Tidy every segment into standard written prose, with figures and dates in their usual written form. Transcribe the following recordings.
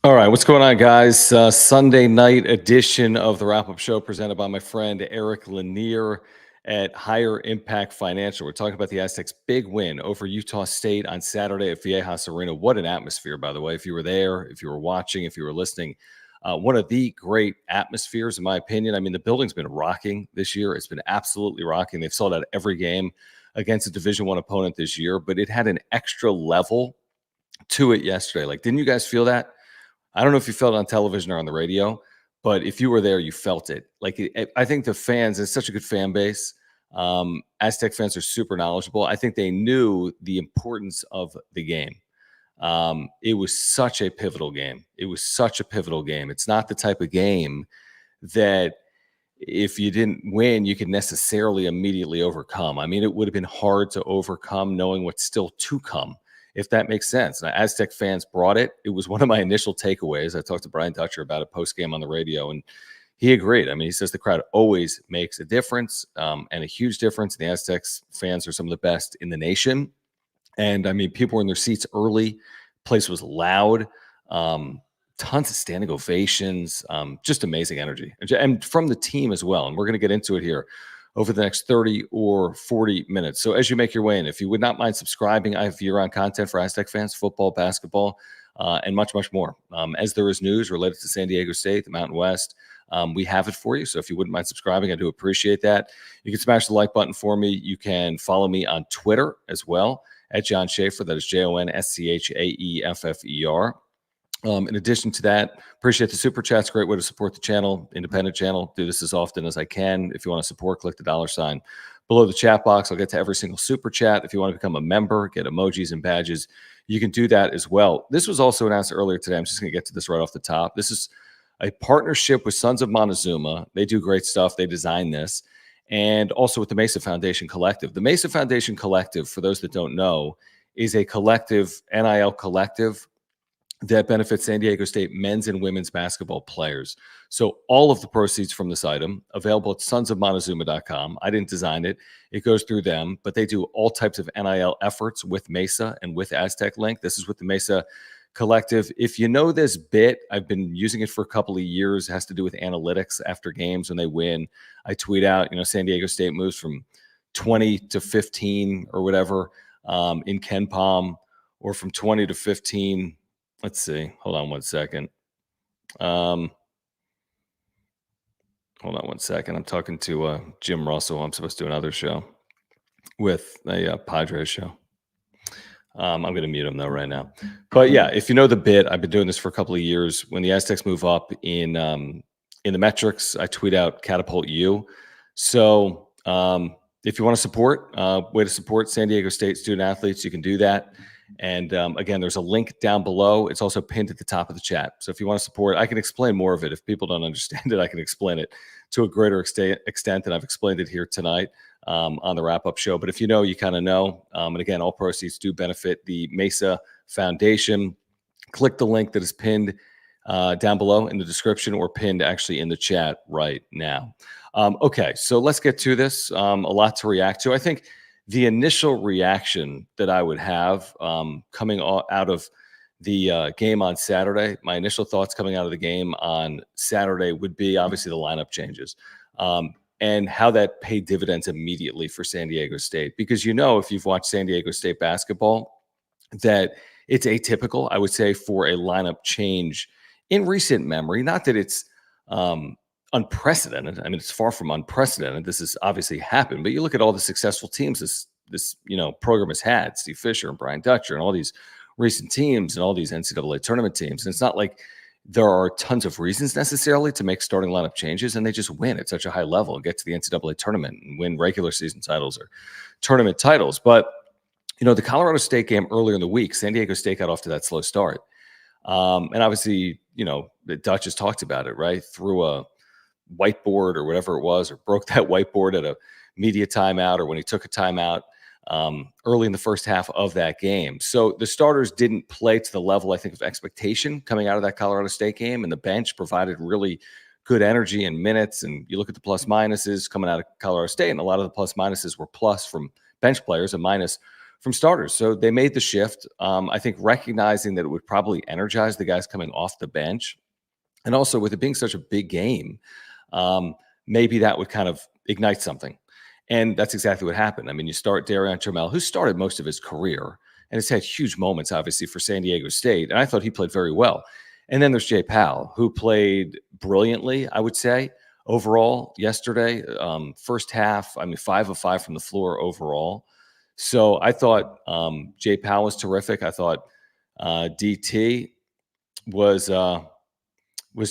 All right, what's going on, guys? Sunday night edition of the wrap up show presented by my friend Eric Lanier at Higher Impact Financial. We're talking about the Aztecs' big win over Utah State on Saturday at Viejas Arena. What an atmosphere, by the way. If you were there, if you were watching, if you were listening, one of the great atmospheres, in my opinion. I mean, the building's been rocking this year. It's been absolutely rocking. They've sold out every game against a Division One opponent this year, but it had an extra level to it yesterday. Like, didn't you guys feel that? I don't know if you felt it on television or on the radio, but if you were there, you felt it. Like I think the fans, it's such a good fan base. Aztec fans are super knowledgeable. I think they knew the importance of the game. It was such a pivotal game. It was such a pivotal game. It's not the type of game that if you didn't win, you could necessarily immediately overcome. I mean, it would have been hard to overcome knowing what's still to come, if that makes sense. Now, Aztec fans brought it. It was one of my initial takeaways. I talked to Brian Dutcher about it post game on the radio, and he agreed. I mean, he says the crowd always makes a difference, and a huge difference. The Aztecs fans are some of the best in the nation. And I mean, people were in their seats early. Place was loud. Tons of standing ovations, just amazing energy. And from the team as well. And we're going to get into it here over the next 30 or 40 minutes. So as you make your way in, if you would not mind subscribing, I have year-round content for Aztec fans, football, basketball, and much, much more. As there is news related to San Diego State, the Mountain West, we have it for you. So if you wouldn't mind subscribing, I do appreciate that. You can smash the like button for me. You can follow me on Twitter as well at John Schaefer. That is JONSCHAEFFER. In addition to that, appreciate the super chats. Great way to support the channel, independent channel. Do this as often as I can. If you want to support, click the $sign below the chat box. I'll get to every single super chat. If you want to become a member, get emojis and badges, you can do that as well. This was also announced earlier today. I'm just going to get to this right off the top. This is a partnership with Sons of Montezuma. They do great stuff. They designed this. And also with the Mesa Foundation Collective. The Mesa Foundation Collective, for those that don't know, is a collective, NIL collective, that benefits San Diego State men's and women's basketball players. So all of the proceeds from this item available at sonsofmontezuma.com. I didn't design it. It goes through them, but they do all types of NIL efforts with Mesa and with Aztec Link. This is with the Mesa Collective. If you know this bit, I've been using it for a couple of years. It has to do with analytics after games when they win. I tweet out, San Diego State moves from 20 to 15 or whatever in Ken Palm, or from 20 to 15. Let's see. Hold on one second. I'm talking to Jim Russell. I'm supposed to do another show with a Padres show. I'm going to mute him though right now. But yeah, if you know the bit, I've been doing this for a couple of years. When the Aztecs move up in the metrics, I tweet out Catapult U. So if you want to support, way to support San Diego State student athletes, you can do that. And again, there's a link down below. It's also pinned at the top of the chat. So if you want to support, I can explain more of it. If people don't understand it, I can explain it to a greater extent than I've explained it here tonight on the wrap-up show. But if you know, you kind of know. And again, all proceeds do benefit the Mesa Foundation. Click the link that is pinned down below in the description, or pinned actually in the chat right now. Okay, so let's get to this. A lot to react to. I think the initial reaction that I would have coming out of the game on Saturday, my initial thoughts coming out of the game on Saturday would be obviously the lineup changes and how that paid dividends immediately for San Diego State. Because if you've watched San Diego State basketball, that it's atypical, I would say, for a lineup change in recent memory. Not that it's unprecedented. I mean, it's far from unprecedented. This has obviously happened, but you look at all the successful teams this program has had, Steve Fisher and Brian Dutcher and all these recent teams and all these NCAA tournament teams. And it's not like there are tons of reasons necessarily to make starting lineup changes, and they just win at such a high level and get to the NCAA tournament and win regular season titles or tournament titles. But, the Colorado State game earlier in the week, San Diego State got off to that slow start. And obviously, the Dutch has talked about it, right? Through a whiteboard or whatever it was, or broke that whiteboard at a media timeout, or when he took a timeout early in the first half of that game. So the starters didn't play to the level, I think, of expectation coming out of that Colorado State game, and the bench provided really good energy and minutes. And you look at the plus minuses coming out of Colorado State, and a lot of the plus minuses were plus from bench players and minus from starters. So they made the shift. I think recognizing that it would probably energize the guys coming off the bench. And also with it being such a big game, maybe that would kind of ignite something. And that's exactly what happened. I mean, you start Darion Trammell, who started most of his career and has had huge moments, obviously, for San Diego State. And I thought he played very well. And then there's Jay Powell, who played brilliantly, I would say, overall yesterday. First half, I mean, 5 of 5 from the floor overall. So I thought Jay Powell was terrific. I thought DT was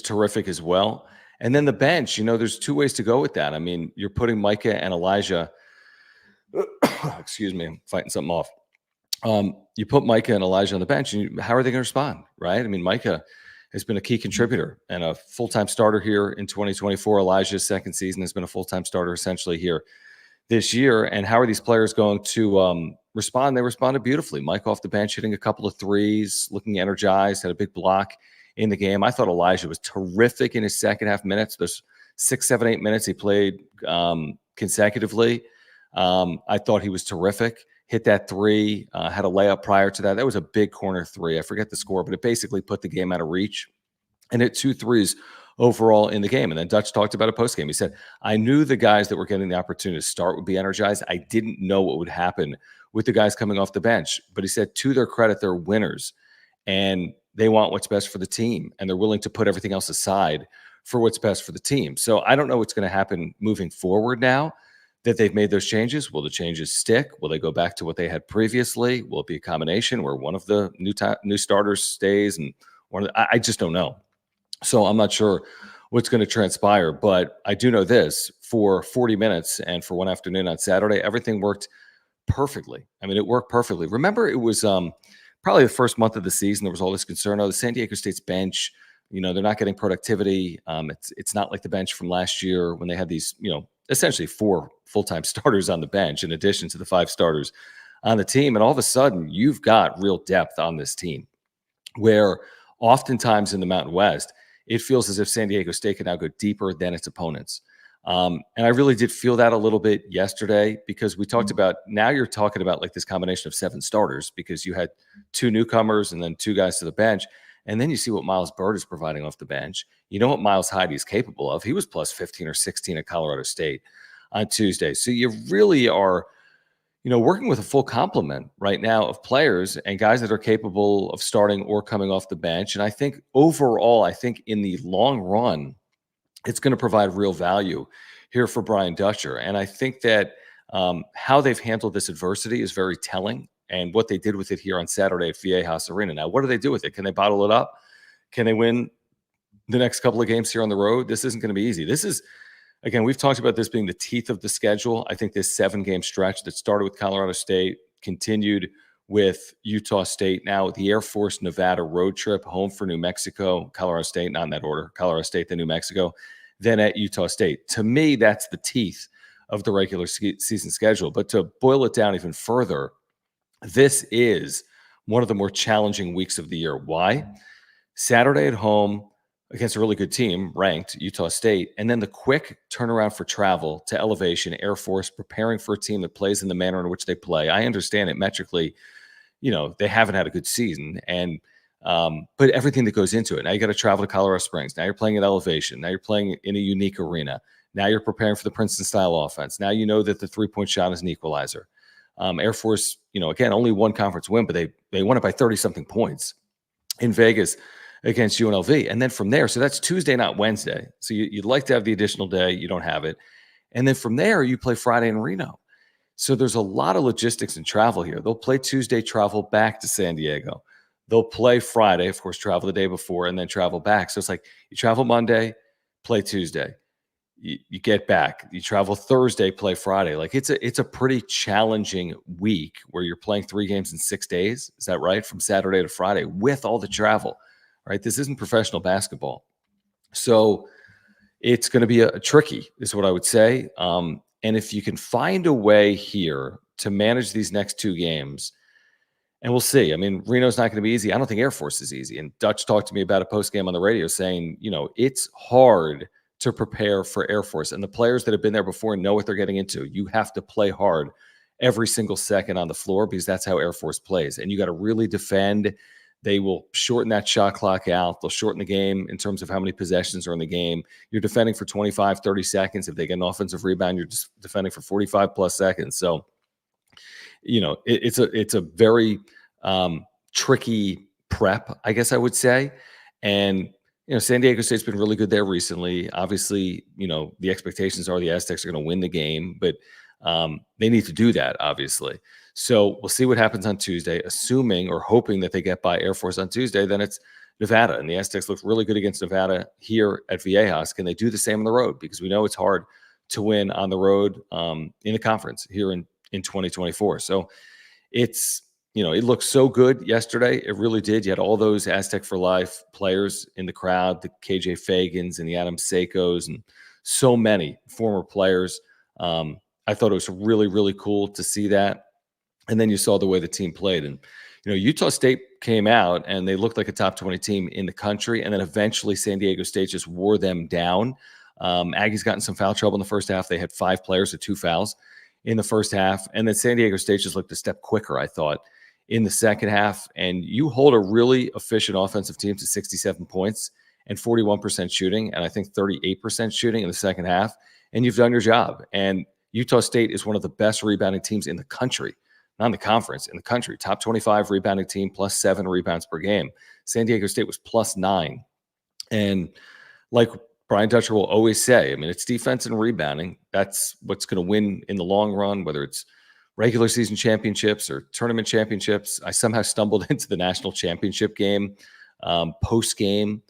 terrific as well. And then the bench, there's two ways to go with that. I mean, you're putting Micah and Elijah. Excuse me, I'm fighting something off. You put Micah and Elijah on the bench, and how are they going to respond, right? I mean, Micah has been a key contributor and a full-time starter here in 2024. Elijah's second season has been a full-time starter essentially here this year. And how are these players going to respond? They responded beautifully. Mike off the bench hitting a couple of threes, looking energized, had a big block in the game. I thought Elijah was terrific in his second half minutes. Those 6, 7, 8 minutes he played consecutively. I thought he was terrific. Hit that three, had a layup prior to that. That was a big corner three. I forget the score, but it basically put the game out of reach. And hit 2 threes overall in the game. And then Dutch talked about a postgame. He said, I knew the guys that were getting the opportunity to start would be energized. I didn't know what would happen with the guys coming off the bench. But he said, to their credit, they're winners. And they want what's best for the team. And they're willing to put everything else aside for what's best for the team. So I don't know what's going to happen moving forward now that they've made those changes. Will the changes stick? Will they go back to what they had previously? Will it be a combination where one of the new starters stays and I just don't know. So I'm not sure what's going to transpire, but I do know this: for 40 minutes and for one afternoon on Saturday, everything worked perfectly. I mean, it worked perfectly. Remember, it was probably the first month of the season. There was all this concern. Oh, the San Diego State's bench, they're not getting productivity. It's not like the bench from last year when they had these, essentially 4 full-time starters on the bench in addition to the 5 starters on the team. And all of a sudden, you've got real depth on this team where oftentimes in the Mountain West, it feels as if San Diego State can now go deeper than its opponents. And I really did feel that a little bit yesterday because we talked about, now you're talking about like this combination of 7 starters because you had 2 newcomers and then 2 guys to the bench. And then you see what Miles Byrd is providing off the bench. You know what Miles Heide is capable of. He was plus 15 or 16 at Colorado State on Tuesday. So you really are, working with a full complement right now of players and guys that are capable of starting or coming off the bench. And I think overall, in the long run, it's going to provide real value here for Brian Dutcher. And I think that how they've handled this adversity is very telling. And what they did with it here on Saturday at Viejas Arena. Now, what do they do with it? Can they bottle it up? Can they win the next couple of games here on the road? This isn't going to be easy. This is, again, we've talked about this being the teeth of the schedule. I think this 7-game stretch that started with Colorado State, continued with Utah State, now the Air Force Nevada road trip, home for New Mexico, Colorado State, not in that order, Colorado State, then New Mexico, then at Utah State. To me, that's the teeth of the regular season schedule. But to boil it down even further, this is one of the more challenging weeks of the year. Why? Saturday at home against a really good team, ranked Utah State, and then the quick turnaround for travel to Elevation, Air Force, preparing for a team that plays in the manner in which they play. I understand it metrically, they haven't had a good season, and but everything that goes into it. Now you got to travel to Colorado Springs. Now you're playing at Elevation. Now you're playing in a unique arena. Now you're preparing for the Princeton-style offense. Now you know that the three-point shot is an equalizer. Air Force, again, only one conference win, but they won it by 30-something points in Vegas against UNLV. And then from there, so that's Tuesday, not Wednesday. So you'd like to have the additional day. You don't have it. And then from there, you play Friday in Reno. So there's a lot of logistics and travel here. They'll play Tuesday, travel back to San Diego. They'll play Friday, of course, travel the day before, and then travel back. So it's like you travel Monday, play Tuesday. You get back, you travel Thursday, play Friday. Like it's a pretty challenging week where you're playing 3 games in 6 days. Is that right? From Saturday to Friday with all the travel, right? This isn't professional basketball. So it's going to be a tricky is what I would say. And if you can find a way here to manage these next 2 games, and we'll see. I mean, Reno's not going to be easy. I don't think Air Force is easy. And Dutch talked to me about a post game on the radio saying, it's hard to prepare for Air Force. And the players that have been there before know what they're getting into. You have to play hard every single second on the floor because that's how Air Force plays. And you got to really defend. They will shorten that shot clock out. They'll shorten the game in terms of how many possessions are in the game. You're defending for 25, 30 seconds. If they get an offensive rebound, you're just defending for 45 plus seconds. So, it's a very tricky prep, I guess I would say. And, San Diego State's been really good there recently. Obviously, the expectations are the Aztecs are going to win the game, but they need to do that, obviously. So we'll see what happens on Tuesday, assuming or hoping that they get by Air Force on Tuesday. Then it's Nevada, and the Aztecs look really good against Nevada here at Viejas. Can they do the same on the road? Because we know it's hard to win on the road in the conference here in 2024. So it's, it looked so good yesterday. It really did. You had all those Aztec for Life players in the crowd, the KJ Fagans and the Adam Seikos and so many former players. I thought it was really, really cool to see that. And then you saw the way the team played. And, Utah State came out and they looked like a top 20 team in the country. And then eventually San Diego State just wore them down. Aggies got in some foul trouble in the first half. They had 5 players with 2 fouls in the first half. And then San Diego State just looked a step quicker, I thought, in the second half. And you hold a really efficient offensive team to 67 points and 41% shooting, and I think 38% shooting in the second half, and you've done your job. And Utah State is one of the best rebounding teams in the country, not in the conference, in the country. Top 25 rebounding team, plus 7 rebounds per game. San Diego State was plus 9. And like Brian Dutcher will always say, it's defense and rebounding. That's what's going to win in the long run, whether it's regular season championships or tournament championships. I somehow stumbled into the national championship game, post-game,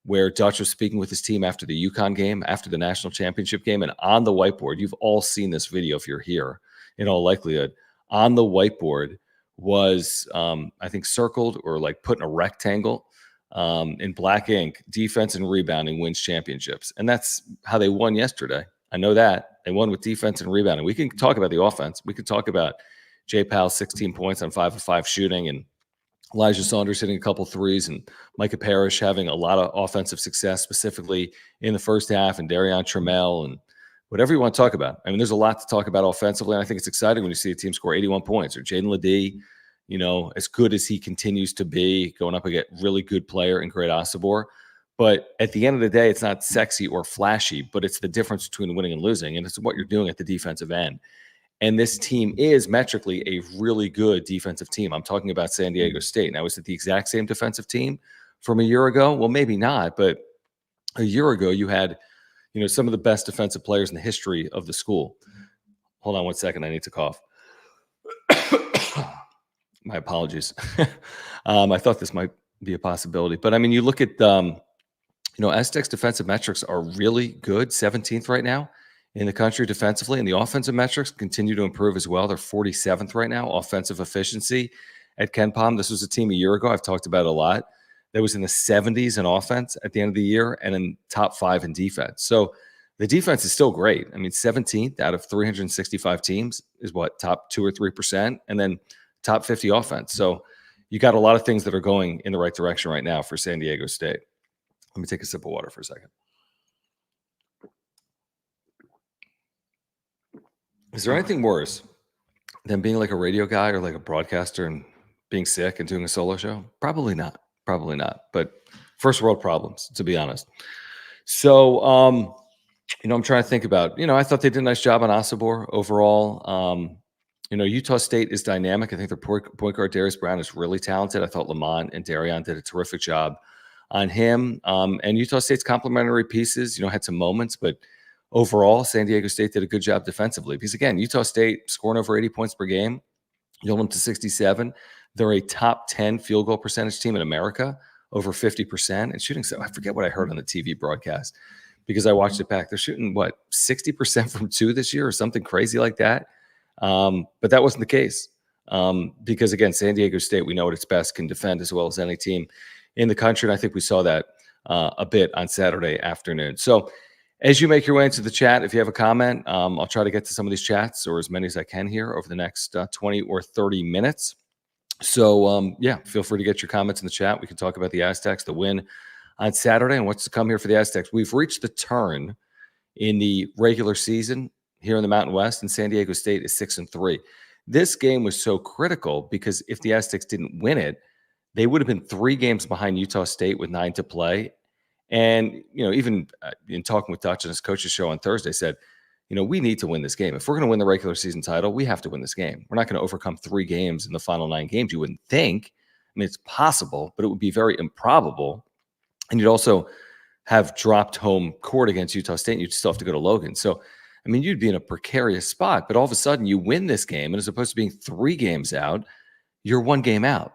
where Dutch was speaking with his team after the UConn game, after the national championship game. And on the whiteboard, you've all seen this video if you're here, in all likelihood, on the whiteboard was, I think, circled or like put in a rectangle in black ink, defense and rebounding wins championships. And that's how they won yesterday. I know that. They won with defense and rebounding. We can talk about the offense. We can talk about Jay Powell's 16 points on 5 of 5 shooting and Elijah Saunders hitting a couple threes and Micah Parrish having a lot of offensive success, specifically in the first half, and Darion Trammell and whatever you want to talk about. There's a lot to talk about offensively, and I think it's exciting when you see a team score 81 points or Jaden Ledee, as good as he continues to be, going up against really good player in Great Osibor. But at the end of the day, it's not sexy or flashy, but it's the difference between winning and losing, and it's what you're doing at the defensive end. And this team is metrically a really good defensive team. I'm talking about San Diego State. Now, is it the exact same defensive team from a year ago? Well, maybe not, but a year ago you had, some of the best defensive players in the history of the school. Hold on one second. I need to cough. My apologies. I thought this might be a possibility, but you look at, Aztecs defensive metrics are really good, 17th right now in the country defensively, and the offensive metrics continue to improve as well. They're 47th right now, offensive efficiency at KenPom. This was a team a year ago, I've talked about it a lot, that was in the 70s in offense at the end of the year and in top 5 in defense. So the defense is still great. 17th out of 365 teams is what, top 2 or 3%, and then top 50 offense. So you got a lot of things that are going in the right direction right now for San Diego State. Let me take a sip of water for a second. Is there anything worse than being like a radio guy or like a broadcaster and being sick and doing a solo show? Probably not. Probably not. But first world problems, to be honest. So, I'm trying to think about, I thought they did a nice job on Osibor overall. Utah State is dynamic. I think their point guard, Darius Brown, is really talented. I thought Lamont and Darion did a terrific job on him. And Utah State's complementary pieces, had some moments, but overall, San Diego State did a good job defensively. Because again, Utah State scoring over 80 points per game, you hold them to 67. They're a top 10 field goal percentage team in America, over 50%. And shooting, so I forget what I heard on the TV broadcast because I watched it back. They're shooting, 60% from 2 this year or something crazy like that. But that wasn't the case because, again, San Diego State, we know at its best, can defend as well as any team in the country. And I think we saw that a bit on Saturday afternoon. So as you make your way into the chat, if you have a comment, I'll try to get to some of these chats or as many as I can here over the next 20 or 30 minutes. So, feel free to get your comments in the chat. We can talk about the Aztecs, the win on Saturday, and what's to come here for the Aztecs. We've reached the turn in the regular season here in the Mountain West, and San Diego State is 6-3. This game was so critical because if the Aztecs didn't win it, they would have been 3 games behind Utah State with 9 to play. And, even in talking with Dutch on his coach's show on Thursday, said, we need to win this game. If we're going to win the regular season title, we have to win this game. We're not going to overcome 3 games in the final 9 games. You wouldn't think. I mean, it's possible, but it would be very improbable. And you'd also have dropped home court against Utah State, and you'd still have to go to Logan. So, I mean, you'd be in a precarious spot. But all of a sudden, you win this game, and as opposed to being 3 games out, you're 1 game out.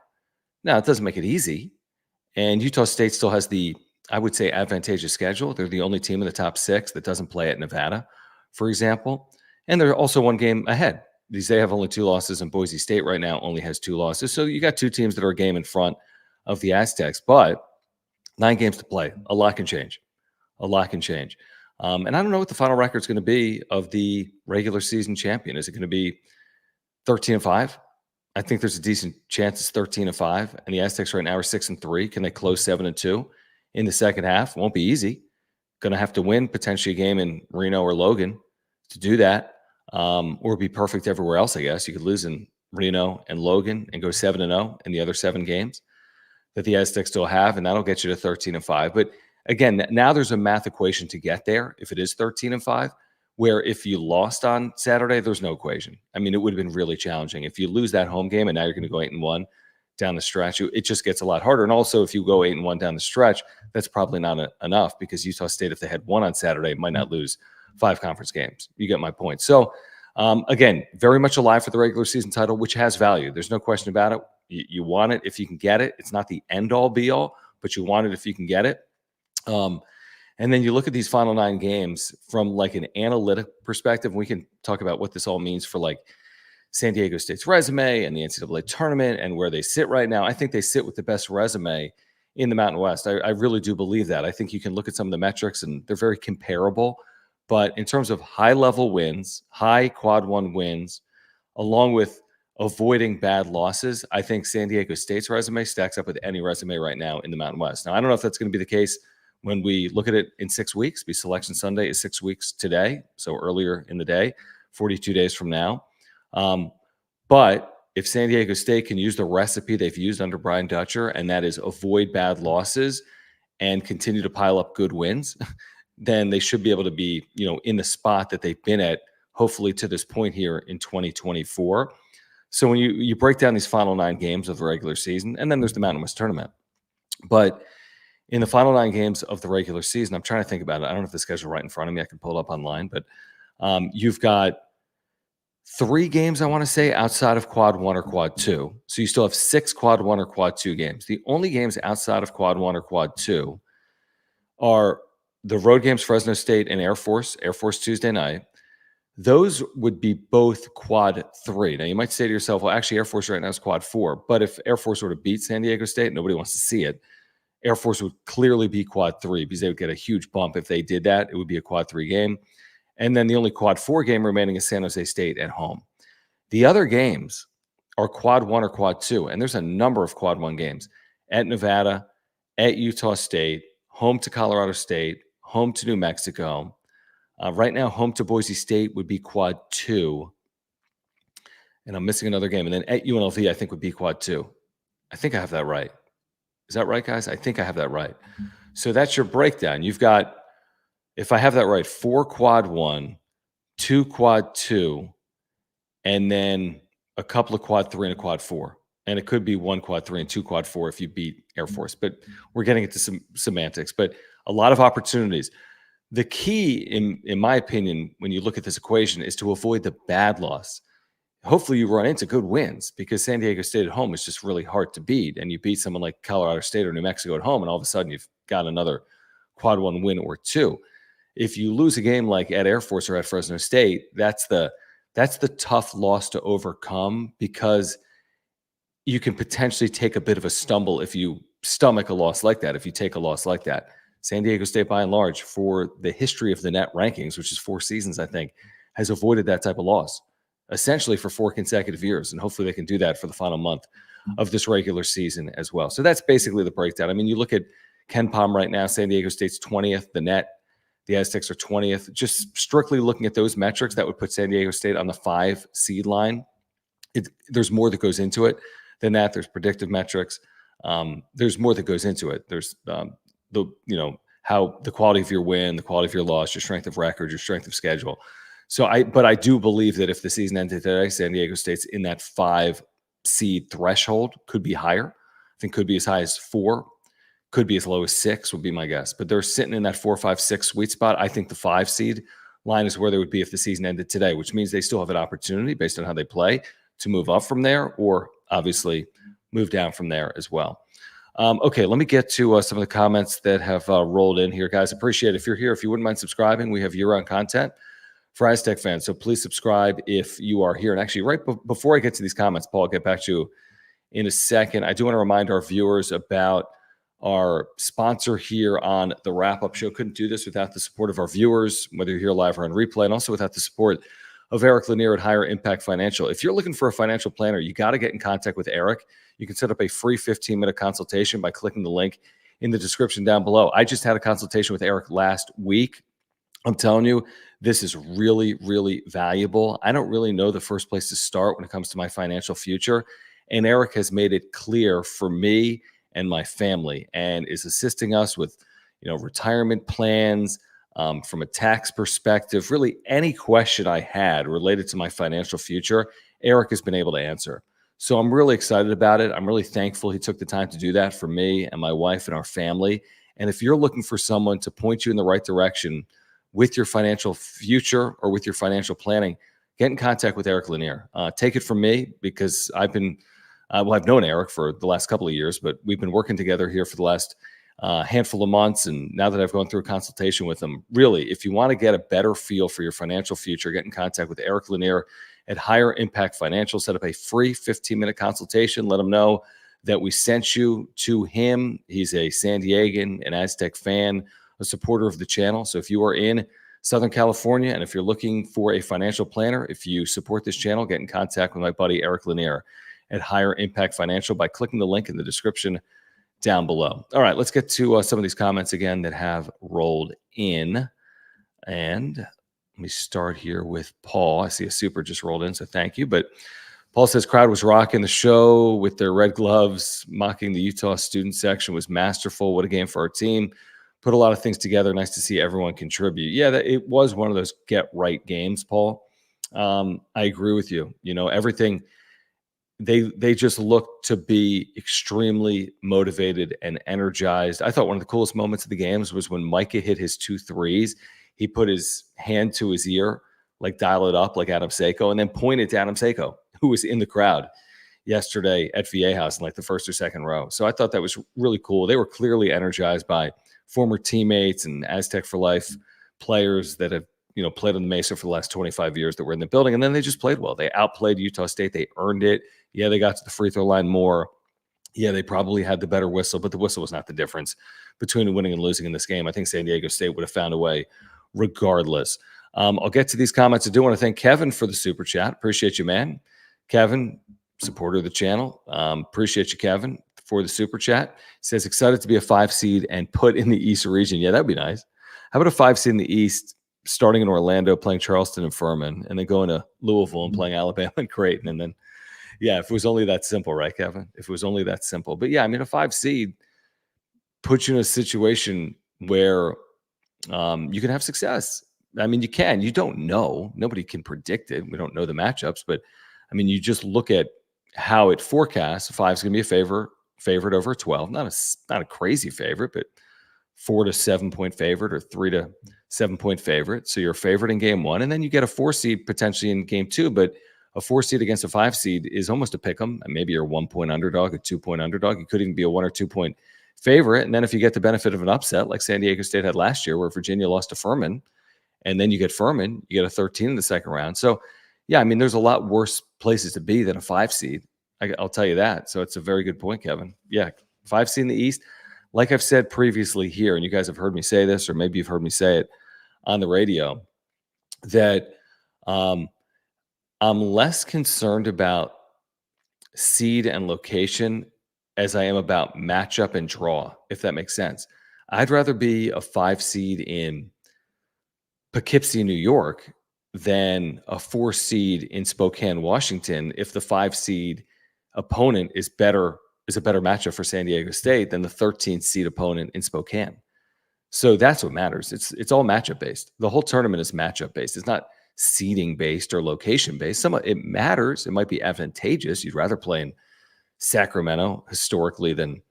Now, it doesn't make it easy. And Utah State still has the, I would say, advantageous schedule. They're the only team in the top 6 that doesn't play at Nevada, for example. And they're also 1 game ahead because they have only 2 losses, and Boise State right now only has 2 losses. So you got 2 teams that are a game in front of the Aztecs. But 9 games to play. A lot can change. A lot can change. And I don't know what the final record is going to be of the regular season champion. Is it going to be 13-5? I think there's a decent chance it's 13-5. And the Aztecs right now are 6-3. Can they close 7-2 in the second half? Won't be easy. Going to have to win potentially a game in Reno or Logan to do that, or be perfect everywhere else. I guess you could lose in Reno and Logan and go 7-0 in the other 7 games that the Aztecs still have, and that'll get you to 13-5. But again, now there's a math equation to get there. If it is 13-5, where if you lost on Saturday, there's no equation. I mean, it would have been really challenging. If you lose that home game and now you're going to go 8-1 down the stretch, it just gets a lot harder. And also, if you go 8-1 down the stretch, that's probably not enough because Utah State, if they had won on Saturday, might not lose 5 conference games. You get my point. So, again, very much alive for the regular season title, which has value. There's no question about it. You want it if you can get it. It's not the end-all, be-all, but you want it if you can get it. And then you look at these final 9 games from like an analytic perspective. And we can talk about what this all means for like San Diego State's resume and the NCAA tournament and where they sit right now. I think they sit with the best resume in the Mountain West. I really do believe that. I think you can look at some of the metrics and they're very comparable. But in terms of high-level wins, high quad 1 wins, along with avoiding bad losses, I think San Diego State's resume stacks up with any resume right now in the Mountain West. Now, I don't know if that's going to be the case when we look at it in 6 weeks, because Selection Sunday is 6 weeks today, so earlier in the day, 42 days from now. But if San Diego State can use the recipe they've used under Brian Dutcher, and that is avoid bad losses and continue to pile up good wins, then they should be able to be, in the spot that they've been at, hopefully to this point here in 2024. So when you break down these final 9 games of the regular season, and then there's the Mountain West tournament, but in the final 9 games of the regular season, I'm trying to think about it. I don't have the schedule right in front of me. I can pull it up online, but you've got 3 games, I want to say, outside of quad 1 or quad 2. So you still have 6 quad 1 or quad 2 games. The only games outside of quad 1 or quad 2 are the road games, Fresno State and Air Force Tuesday night. Those would be both quad 3. Now, you might say to yourself, well, actually, Air Force right now is quad 4. But if Air Force were to beat San Diego State, nobody wants to see it. Air Force would clearly be quad 3 because they would get a huge bump if they did that. It would be a quad 3 game. And then the only quad 4 game remaining is San Jose State at home. The other games are quad 1 or quad 2. And there's a number of quad 1 games at Nevada, at Utah State, home to Colorado State, home to New Mexico. Right now, home to Boise State would be quad 2. And I'm missing another game. And then at UNLV, I think would be quad 2. I think I have that right. Is that right, guys? I think I have that right. So that's your breakdown. You've got, if I have that right, 4 quad 1, 2 quad 2, and then a couple of quad 3 and a quad 4. And it could be 1 quad 3 and 2 quad 4 if you beat Air Force. But we're getting into some semantics. But a lot of opportunities. The key, in my opinion, when you look at this equation, is to avoid the bad loss. Hopefully you run into good wins because San Diego State at home is just really hard to beat. And you beat someone like Colorado State or New Mexico at home, and all of a sudden you've got another quad 1 win or 2. If you lose a game like at Air Force or at Fresno State, that's the tough loss to overcome because you can potentially take a bit of a stumble if you stomach a loss like that, if you take a loss like that. San Diego State, by and large, for the history of the net rankings, which is 4 seasons, I think, has avoided that type of loss, essentially for 4 consecutive years. And hopefully they can do that for the final month of this regular season as well. So that's basically the breakdown. I mean, you look at Ken Pom right now, San Diego State's 20th, the net, the Aztecs are 20th. Just strictly looking at those metrics, that would put San Diego State on the 5 seed line There's more that goes into it than that. There's predictive metrics. There's more that goes into it. There's the how the quality of your win, the quality of your loss, your strength of record, your strength of schedule. But I do believe that if the season ended today, San Diego State's in that 5 seed threshold, could be higher. I think could be as high as 4, could be as low as 6 would be my guess. But they're sitting in that 4, 5, 6 sweet spot. I think the 5 seed line is where they would be if the season ended today, which means they still have an opportunity based on how they play to move up from there, or obviously move down from there as well. Okay, let me get to some of the comments that have rolled in here, guys. Appreciate it. If you're here, if you wouldn't mind subscribing, we have year-round content for Aztec fans. So please subscribe if you are here. And actually, right before I get to these comments, Paul, I'll get back to you in a second. I do want to remind our viewers about our sponsor here on the wrap-up show. Couldn't do this without the support of our viewers, whether you're here live or on replay, and also without the support of Eric Lanier at Higher Impact Financial. If you're looking for a financial planner, you got to get in contact with Eric. You can set up a free 15-minute consultation by clicking the link in the description down below. I just had a consultation with Eric last week. I'm telling you, this is really, really valuable. I don't really know the first place to start when it comes to my financial future. And Eric has made it clear for me and my family, and is assisting us with, retirement plans, from a tax perspective. Really, any question I had related to my financial future, Eric has been able to answer. So I'm really excited about it. I'm really thankful he took the time to do that for me and my wife and our family. And if you're looking for someone to point you in the right direction with your financial future or with your financial planning, get in contact with Eric Lanier. Take it from me, because I've known Eric for the last couple of years, but we've been working together here for the last handful of months. And now that I've gone through a consultation with him, really, if you want to get a better feel for your financial future, get in contact with Eric Lanier at Higher Impact Financial. Set up a free 15-minute consultation. Let him know that we sent you to him. He's a San Diegan, an Aztec fan, a supporter of the channel. So if you are in Southern California, and if you're looking for a financial planner, if you support this channel, get in contact with my buddy Eric Lanier at Higher Impact Financial by clicking the link in the description down below. All right, let's get to some of these comments again that have rolled in. And let me start here with Paul. I see a super just rolled in, so thank you. But Paul says, crowd was rocking the show with their red gloves, mocking the Utah student section was masterful. What a game for our team. Put a lot of things together. Nice to see everyone contribute. Yeah, it was one of those get right games, Paul. I agree with you. Everything, they just looked to be extremely motivated and energized. I thought one of the coolest moments of the games was when Micah hit his 2 threes. He put his hand to his ear, like dial it up like Adam Seiko, and then pointed to Adam Seiko, who was in the crowd yesterday at VA House in like the first or second row. So I thought that was really cool. They were clearly energized by former teammates and Aztec for Life players that have played on the Mesa for the last 25 years that were in the building. And then they just played well. They outplayed Utah State. They earned it. Yeah, they got to the free throw line more. Yeah, they probably had the better whistle, but the whistle was not the difference between winning and losing in this game. I think San Diego State would have found a way regardless. I'll get to these comments. I do want to thank Kevin for the super chat. Appreciate you, man. Kevin, supporter of the channel. Appreciate you, Kevin, for the super chat. He says, excited to be a 5 seed and put in the East region. Yeah, that'd be nice. How about a 5 seed in the East, starting in Orlando, playing Charleston and Furman, and then going to Louisville and playing Alabama and Creighton? And then, yeah, if it was only that simple, right, Kevin? If it was only that simple. But yeah, I mean, a 5 seed puts you in a situation where you can have success. I mean, you don't know. Nobody can predict it. We don't know the matchups, but I mean, you just look at how it forecasts. 5 is going to be a favorite over 12. Not a crazy favorite, but 4 to 7 point favorite or 3 to 7 point favorite. So you're a favorite in game 1, and then you get a 4 seed potentially in game 2. But a 4 seed against a 5 seed is almost a pick 'em. And maybe you're a 1 point underdog, a 2 point underdog. You could even be a 1 or 2 point favorite. And then if you get the benefit of an upset like San Diego State had last year, where Virginia lost to Furman, and then you get Furman, you get a 13 in the second round. So yeah, I mean, there's a lot worse places to be than a 5 seed. I'll tell you that. So it's a very good point, Kevin. Yeah, 5 seed in the East. Like I've said previously here, and you guys have heard me say this, or maybe you've heard me say it on the radio, that I'm less concerned about seed and location as I am about matchup and draw, if that makes sense. I'd rather be a 5 seed in Poughkeepsie, New York, than a 4 seed in Spokane, Washington, if the 5 seed opponent is a better matchup for San Diego State than the 13th seed opponent in Spokane. So that's what matters. It's all matchup based. The whole tournament is matchup based. It's not seeding based or location based. It matters. It might be advantageous. You'd rather play in Sacramento historically than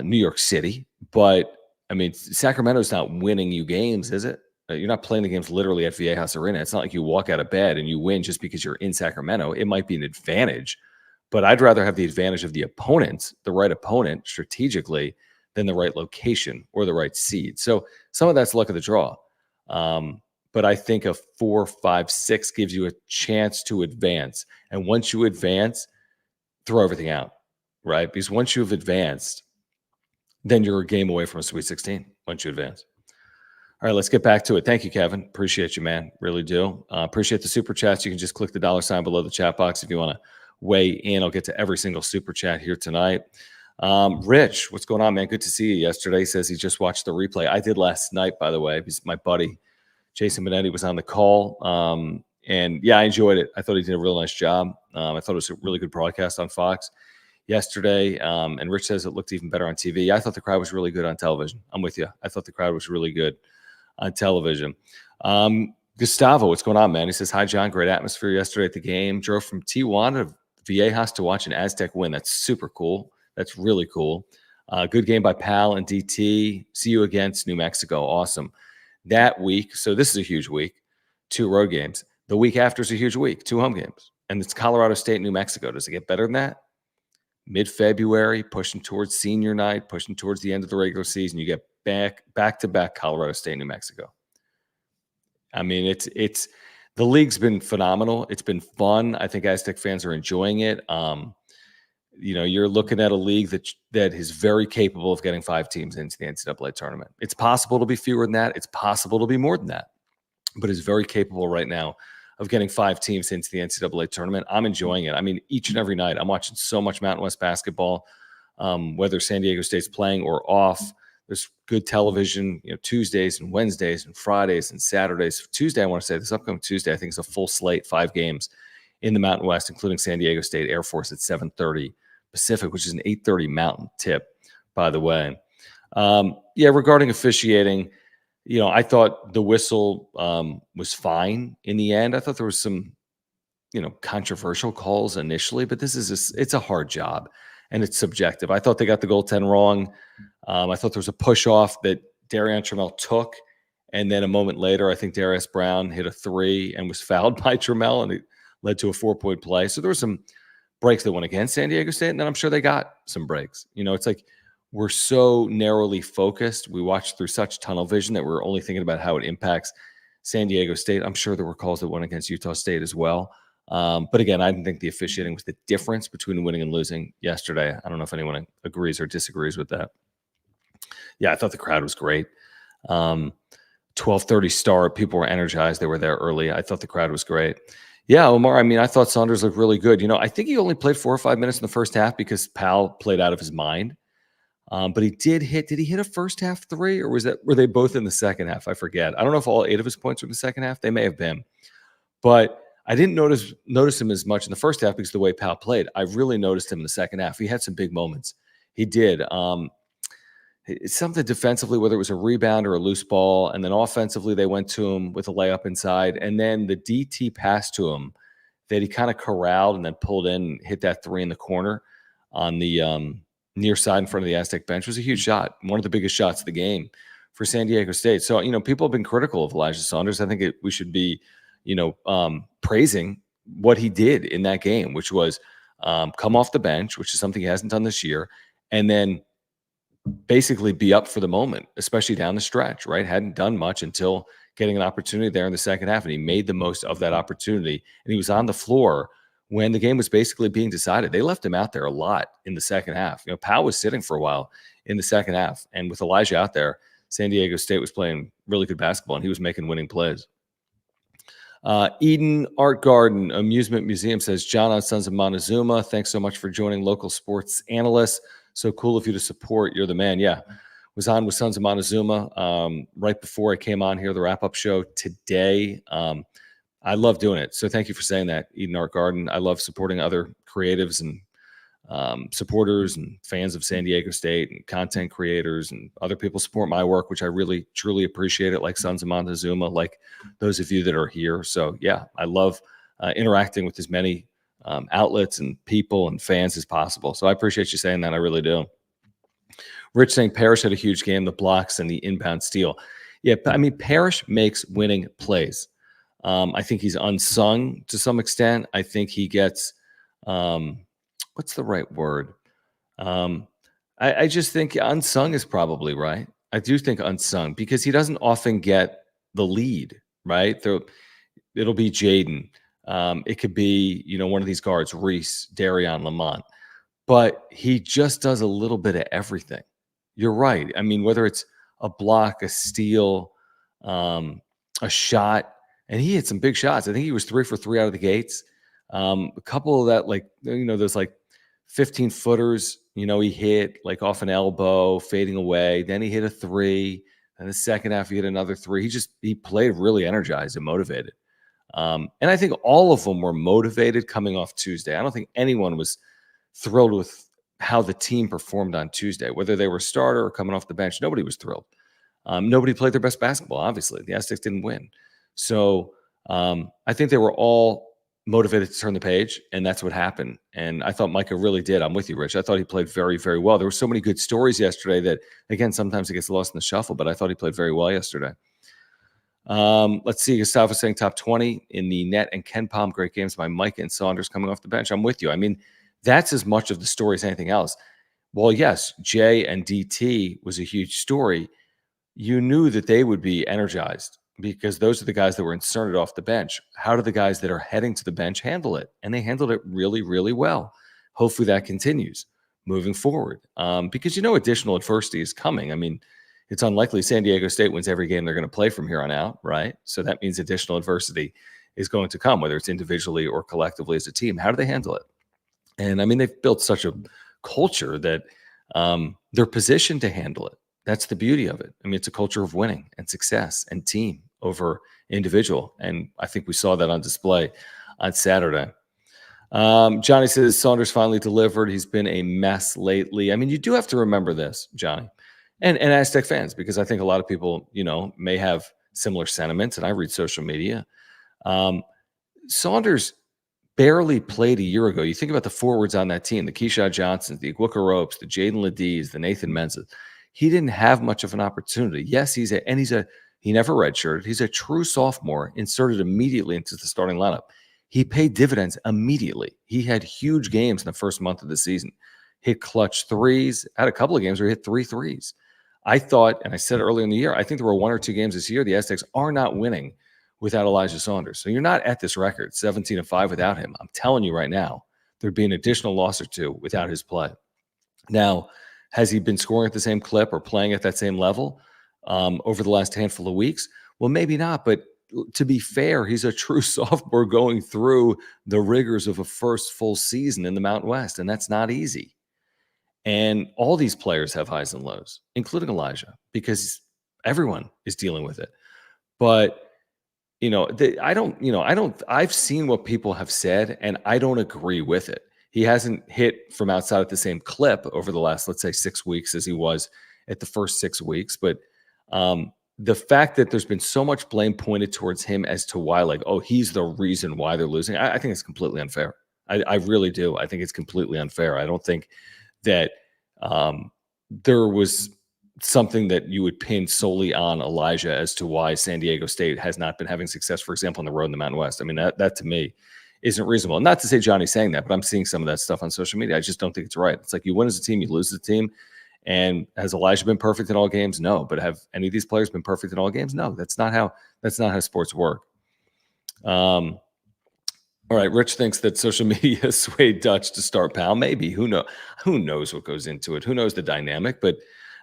New York City. But I mean, Sacramento's not winning you games, is it? You're not playing the games literally at Viejas Arena. It's not like you walk out of bed and you win just because you're in Sacramento. It might be an advantage, but I'd rather have the advantage of the opponent, the right opponent strategically, than the right location or the right seed. So some of that's luck of the draw. But I think a 4, 5, 6 gives you a chance to advance. And once you advance, throw everything out, right? Because once you've advanced, then you're a game away from a Sweet 16 once you advance. All right, let's get back to it. Thank you, Kevin. Appreciate you, man. Really do. Appreciate the super chats. You can just click the $ below the chat box if you want to weigh in. I'll get to every single super chat here tonight. Rich, what's going on, man? Good to see you yesterday. He says he just watched the replay. I did last night, by the way, because my buddy Jason Benetti was on the call. And yeah, I enjoyed it. I thought he did a real nice job. I thought it was a really good broadcast on Fox yesterday. And Rich says it looked even better on TV. I thought the crowd was really good on television. I'm with you. I thought the crowd was really good on television. Gustavo, what's going on, man? He says, hi, John. Great atmosphere yesterday at the game. Drove from Tijuana to Viejas to watch an Aztec win. That's super cool. That's really cool. Good game by Pal and DT. See you against New Mexico. Awesome. That week, so this is a huge week, 2 road games. The week after is a huge week, 2 home games. And it's Colorado State, New Mexico. Does it get better than that? Mid-February, pushing towards senior night, pushing towards the end of the regular season. You get back-to-back Colorado State, New Mexico. I mean, it's the league's been phenomenal. It's been fun. I think Aztec fans are enjoying it. You're looking at a league that is very capable of getting 5 teams into the NCAA tournament. It's possible to be fewer than that. It's possible to be more than that, but it's very capable right now of getting 5 teams into the NCAA tournament. I'm enjoying it. I mean, each and every night, I'm watching so much Mountain West basketball, whether San Diego State's playing or off. There's good television, Tuesdays and Wednesdays and Fridays and Saturdays. Tuesday, I want to say this upcoming Tuesday, I think it's a full slate, 5 games in the Mountain West, including San Diego State Air Force at 7:30 Pacific, which is an 8:30 Mountain tip, by the way. Regarding officiating, I thought the whistle was fine in the end. I thought there was some, controversial calls initially, but it's a hard job and it's subjective. I thought they got the goaltend wrong. I thought there was a push off that Darian Trammell took. And then a moment later, I think Darius Brown hit a 3 and was fouled by Trammell, and it led to a 4-point play. So there were some breaks that went against San Diego State, and then I'm sure they got some breaks. It's like we're so narrowly focused. We watch through such tunnel vision that we're only thinking about how it impacts San Diego State. I'm sure there were calls that went against Utah State as well. But again, I didn't think the officiating was the difference between winning and losing yesterday. I don't know if anyone agrees or disagrees with that. Yeah, I thought the crowd was great. 12:30 start. People were energized. They were there early. I thought the crowd was great. Yeah, Omar, I mean, I thought Saunders looked really good. I think he only played 4 or 5 minutes in the first half because Powell played out of his mind. But he did he hit a first half 3, or were they both in the second half? I forget. I don't know if all 8 of his points were in the second half. They may have been. But I didn't notice him as much in the first half because of the way Powell played. I really noticed him in the second half. He had some big moments. He did. It's something defensively, whether it was a rebound or a loose ball, and then offensively they went to him with a layup inside, and then the DT pass to him that he kind of corralled and then pulled in and hit that 3 in the corner on the near side in front of the Aztec bench was a huge shot, one of the biggest shots of the game for San Diego State. So, people have been critical of Elijah Saunders. I think we should be, praising what he did in that game, which was come off the bench, which is something he hasn't done this year, and then basically be up for the moment, especially down the stretch, right? Hadn't done much until getting an opportunity there in the second half, and he made the most of that opportunity. And he was on the floor when the game was basically being decided. They left him out there a lot in the second half. Powell was sitting for a while in the second half, and with Elijah out there, San Diego State was playing really good basketball, and he was making winning plays. Eden Art Garden Amusement Museum says, John on Sons of Montezuma, thanks so much for joining, local sports analyst. So cool of you to support. You're the man. Yeah. Was on with Sons of Montezuma right before I came on here, the wrap-up show today. I love doing it. So thank you for saying that, Eden Art Garden. I love supporting other creatives and supporters and fans of San Diego State and content creators and other people support my work, which I really, truly appreciate it, like Sons of Montezuma, like those of you that are here. So, yeah, I love interacting with as many outlets and people and fans as possible. So I appreciate you saying that. I really do. Rich saying Parrish had a huge game, the blocks and the inbound steal. Yeah, I mean, Parrish makes winning plays. I think he's unsung to some extent. I think he gets, what's the right word? Um, I just think unsung is probably right. I do think unsung because he doesn't often get the lead, right? It'll be Jaden. It could be, one of these guards, Reese, Darion, Lamont, but he just does a little bit of everything. You're right. I mean, whether it's a block, a steal, a shot, and he hit some big shots. I think he was 3 for 3 out of the gates. A couple of that, those 15 footers, he hit like off an elbow, fading away. Then he hit a 3. And the second half, he hit another 3. He played really energized and motivated. And I think all of them were motivated coming off Tuesday. I don't think anyone was thrilled with how the team performed on Tuesday, whether they were starter or coming off the bench. Nobody was thrilled. Nobody played their best basketball, obviously. The Aztecs didn't win. So I think they were all motivated to turn the page, and that's what happened. And I thought Micah really did. I'm with you, Rich. I thought he played very, very well. There were so many good stories yesterday that, again, sometimes it gets lost in the shuffle, but I thought he played very well yesterday. Let's see. Gustavo saying top 20 in the net and Ken Palm. Great games by Micah and Saunders coming off the bench. I'm with you. I mean, that's as much of the story as anything else. Well, yes, Jay and DT was a huge story. You knew that they would be energized because those are the guys that were inserted off the bench. How do the guys that are heading to the bench handle it? And they handled it really, really well. Hopefully that continues moving forward because additional adversity is coming. I mean, it's unlikely San Diego State wins every game they're going to play from here on out, right? So that means additional adversity is going to come, whether it's individually or collectively as a team. How do they handle it? And I mean, they've built such a culture that they're positioned to handle it. That's the beauty of it. I mean, it's a culture of winning and success and team over individual. And I think we saw that on display on Saturday. Johnny says Saunders finally delivered. He's been a mess lately. I mean, you do have to remember this, Johnny, and Aztec fans, because I think a lot of people, may have similar sentiments, and I read social media. Saunders barely played a year ago. You think about the forwards on that team, the Keyshawn Johnsons, the Iguika Ropes, the Jaden Ladis, the Nathan Mensah. He didn't have much of an opportunity. Yes, he never redshirted. He's a true sophomore, inserted immediately into the starting lineup. He paid dividends immediately. He had huge games in the first month of the season. Hit clutch threes. Had a couple of games where he hit 3 threes. I thought, and I said earlier in the year, I think there were 1 or 2 games this year the Aztecs are not winning without Elijah Saunders. So you're not at this record, 17-5 without him. I'm telling you right now, there'd be an additional loss or 2 without his play. Now, has he been scoring at the same clip or playing at that same level over the last handful of weeks? Well, maybe not. But to be fair, he's a true sophomore going through the rigors of a first full season in the Mountain West, and that's not easy. And all these players have highs and lows, including Elijah, because everyone is dealing with it. But I've seen what people have said, and I don't agree with it. He hasn't hit from outside at the same clip over the last, let's say, 6 weeks as he was at the first 6 weeks. But the fact that there's been so much blame pointed towards him as to why, he's the reason why they're losing, I think it's completely unfair. I really do. I think it's completely unfair. I don't think that there was something that you would pin solely on Elijah as to why San Diego State has not been having success, for example, on the road in the Mountain West. I mean, that to me isn't reasonable. Not to say Johnny's saying that, but I'm seeing some of that stuff on social media. I just don't think it's right. It's like you win as a team, you lose as a team. And has Elijah been perfect in all games? No. But have any of these players been perfect in all games? No. That's not how sports work. All right. Rich thinks that social media swayed Dutch to start Powell. Maybe. Who knows what goes into it? Who knows the dynamic? But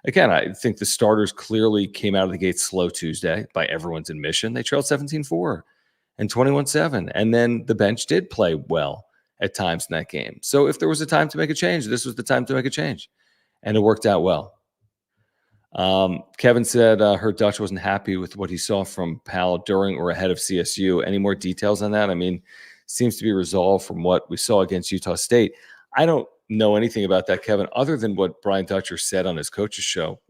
again, I think the starters clearly came out of the gate slow Tuesday by everyone's admission. They trailed 17-4 and 21-7. And then the bench did play well at times in that game. So if there was a time to make a change, this was the time to make a change. And it worked out well. Kevin said heard Dutch wasn't happy with what he saw from Powell during or ahead of CSU. Any more details on that? I mean, seems to be resolved from what we saw against Utah State. I don't know anything about that, Kevin, other than what Brian Dutcher said on his coach's show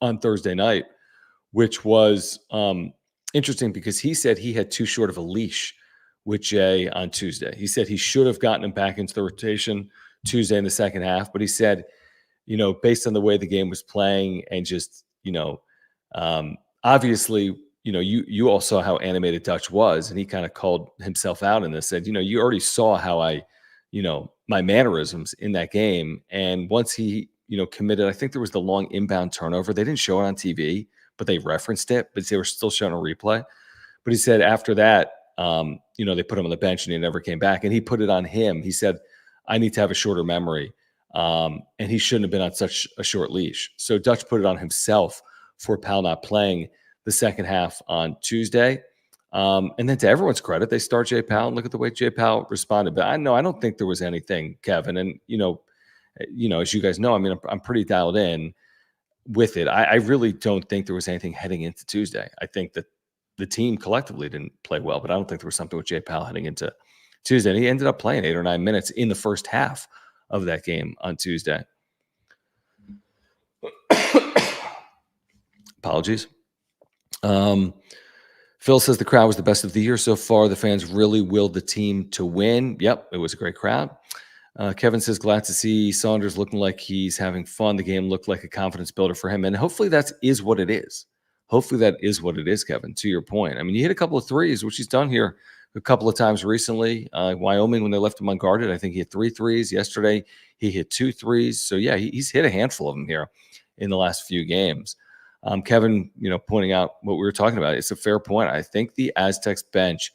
on Thursday night, which was interesting because he said he had too short of a leash with Jay on Tuesday. He said he should have gotten him back into the rotation Tuesday in the second half, but he said, based on the way the game was playing and just, obviously, you all saw how animated Dutch was, and he kind of called himself out in this, said, you already saw how my mannerisms in that game. And once he, committed, I think there was the long inbound turnover. They didn't show it on TV, but they referenced it, but they were still showing a replay. But he said after that, they put him on the bench and he never came back. And he put it on him. He said, I need to have a shorter memory. And he shouldn't have been on such a short leash. So Dutch put it on himself for Powell not playing the second half on Tuesday. And then to everyone's credit, they start Jay Powell and look at the way Jay Powell responded. But I don't think there was anything, Kevin. And, as you guys know, I mean, I'm pretty dialed in with it. I really don't think there was anything heading into Tuesday. I think that the team collectively didn't play well, but I don't think there was something with Jay Powell heading into Tuesday. And he ended up playing 8 or 9 minutes in the first half of that game on Tuesday. Apologies. Phil says the crowd was the best of the year so far. The fans really willed the team to win. Yep, it was a great crowd. Kevin says, glad to see Saunders looking like he's having fun. The game looked like a confidence builder for him. And hopefully that is what it is. Hopefully that is what it is, Kevin, to your point. I mean, you hit a couple of threes, which he's done here a couple of times recently. Wyoming, when they left him unguarded, I think he hit 3 threes. Yesterday, he hit 2 threes. So, yeah, he's hit a handful of them here in the last few games. Kevin, pointing out what we were talking about, it's a fair point. I think the Aztecs bench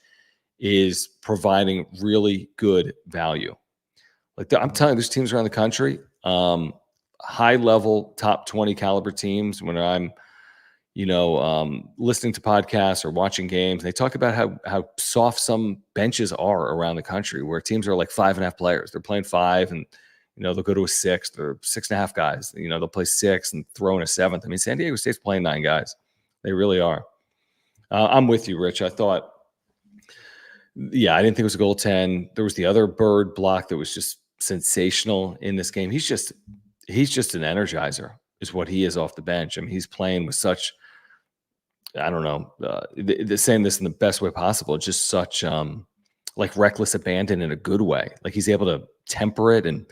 is providing really good value. Like I'm telling you, there's teams around the country, high level, top 20 caliber teams. When I'm, listening to podcasts or watching games, they talk about how soft some benches are around the country, where teams are like 5.5 players. They're playing 5, and they'll go to a 6th or 6.5 guys. They'll play 6 and throw in a 7th. I mean, San Diego State's playing 9 guys. They really are. I'm with you, Rich. I thought, I didn't think it was a goaltend. There was the other Bird block that was just sensational in this game. He's just an energizer, is what he is off the bench. I mean, he's playing with such, I don't know, saying this in the best way possible, just such like reckless abandon in a good way. Like he's able to temper it, and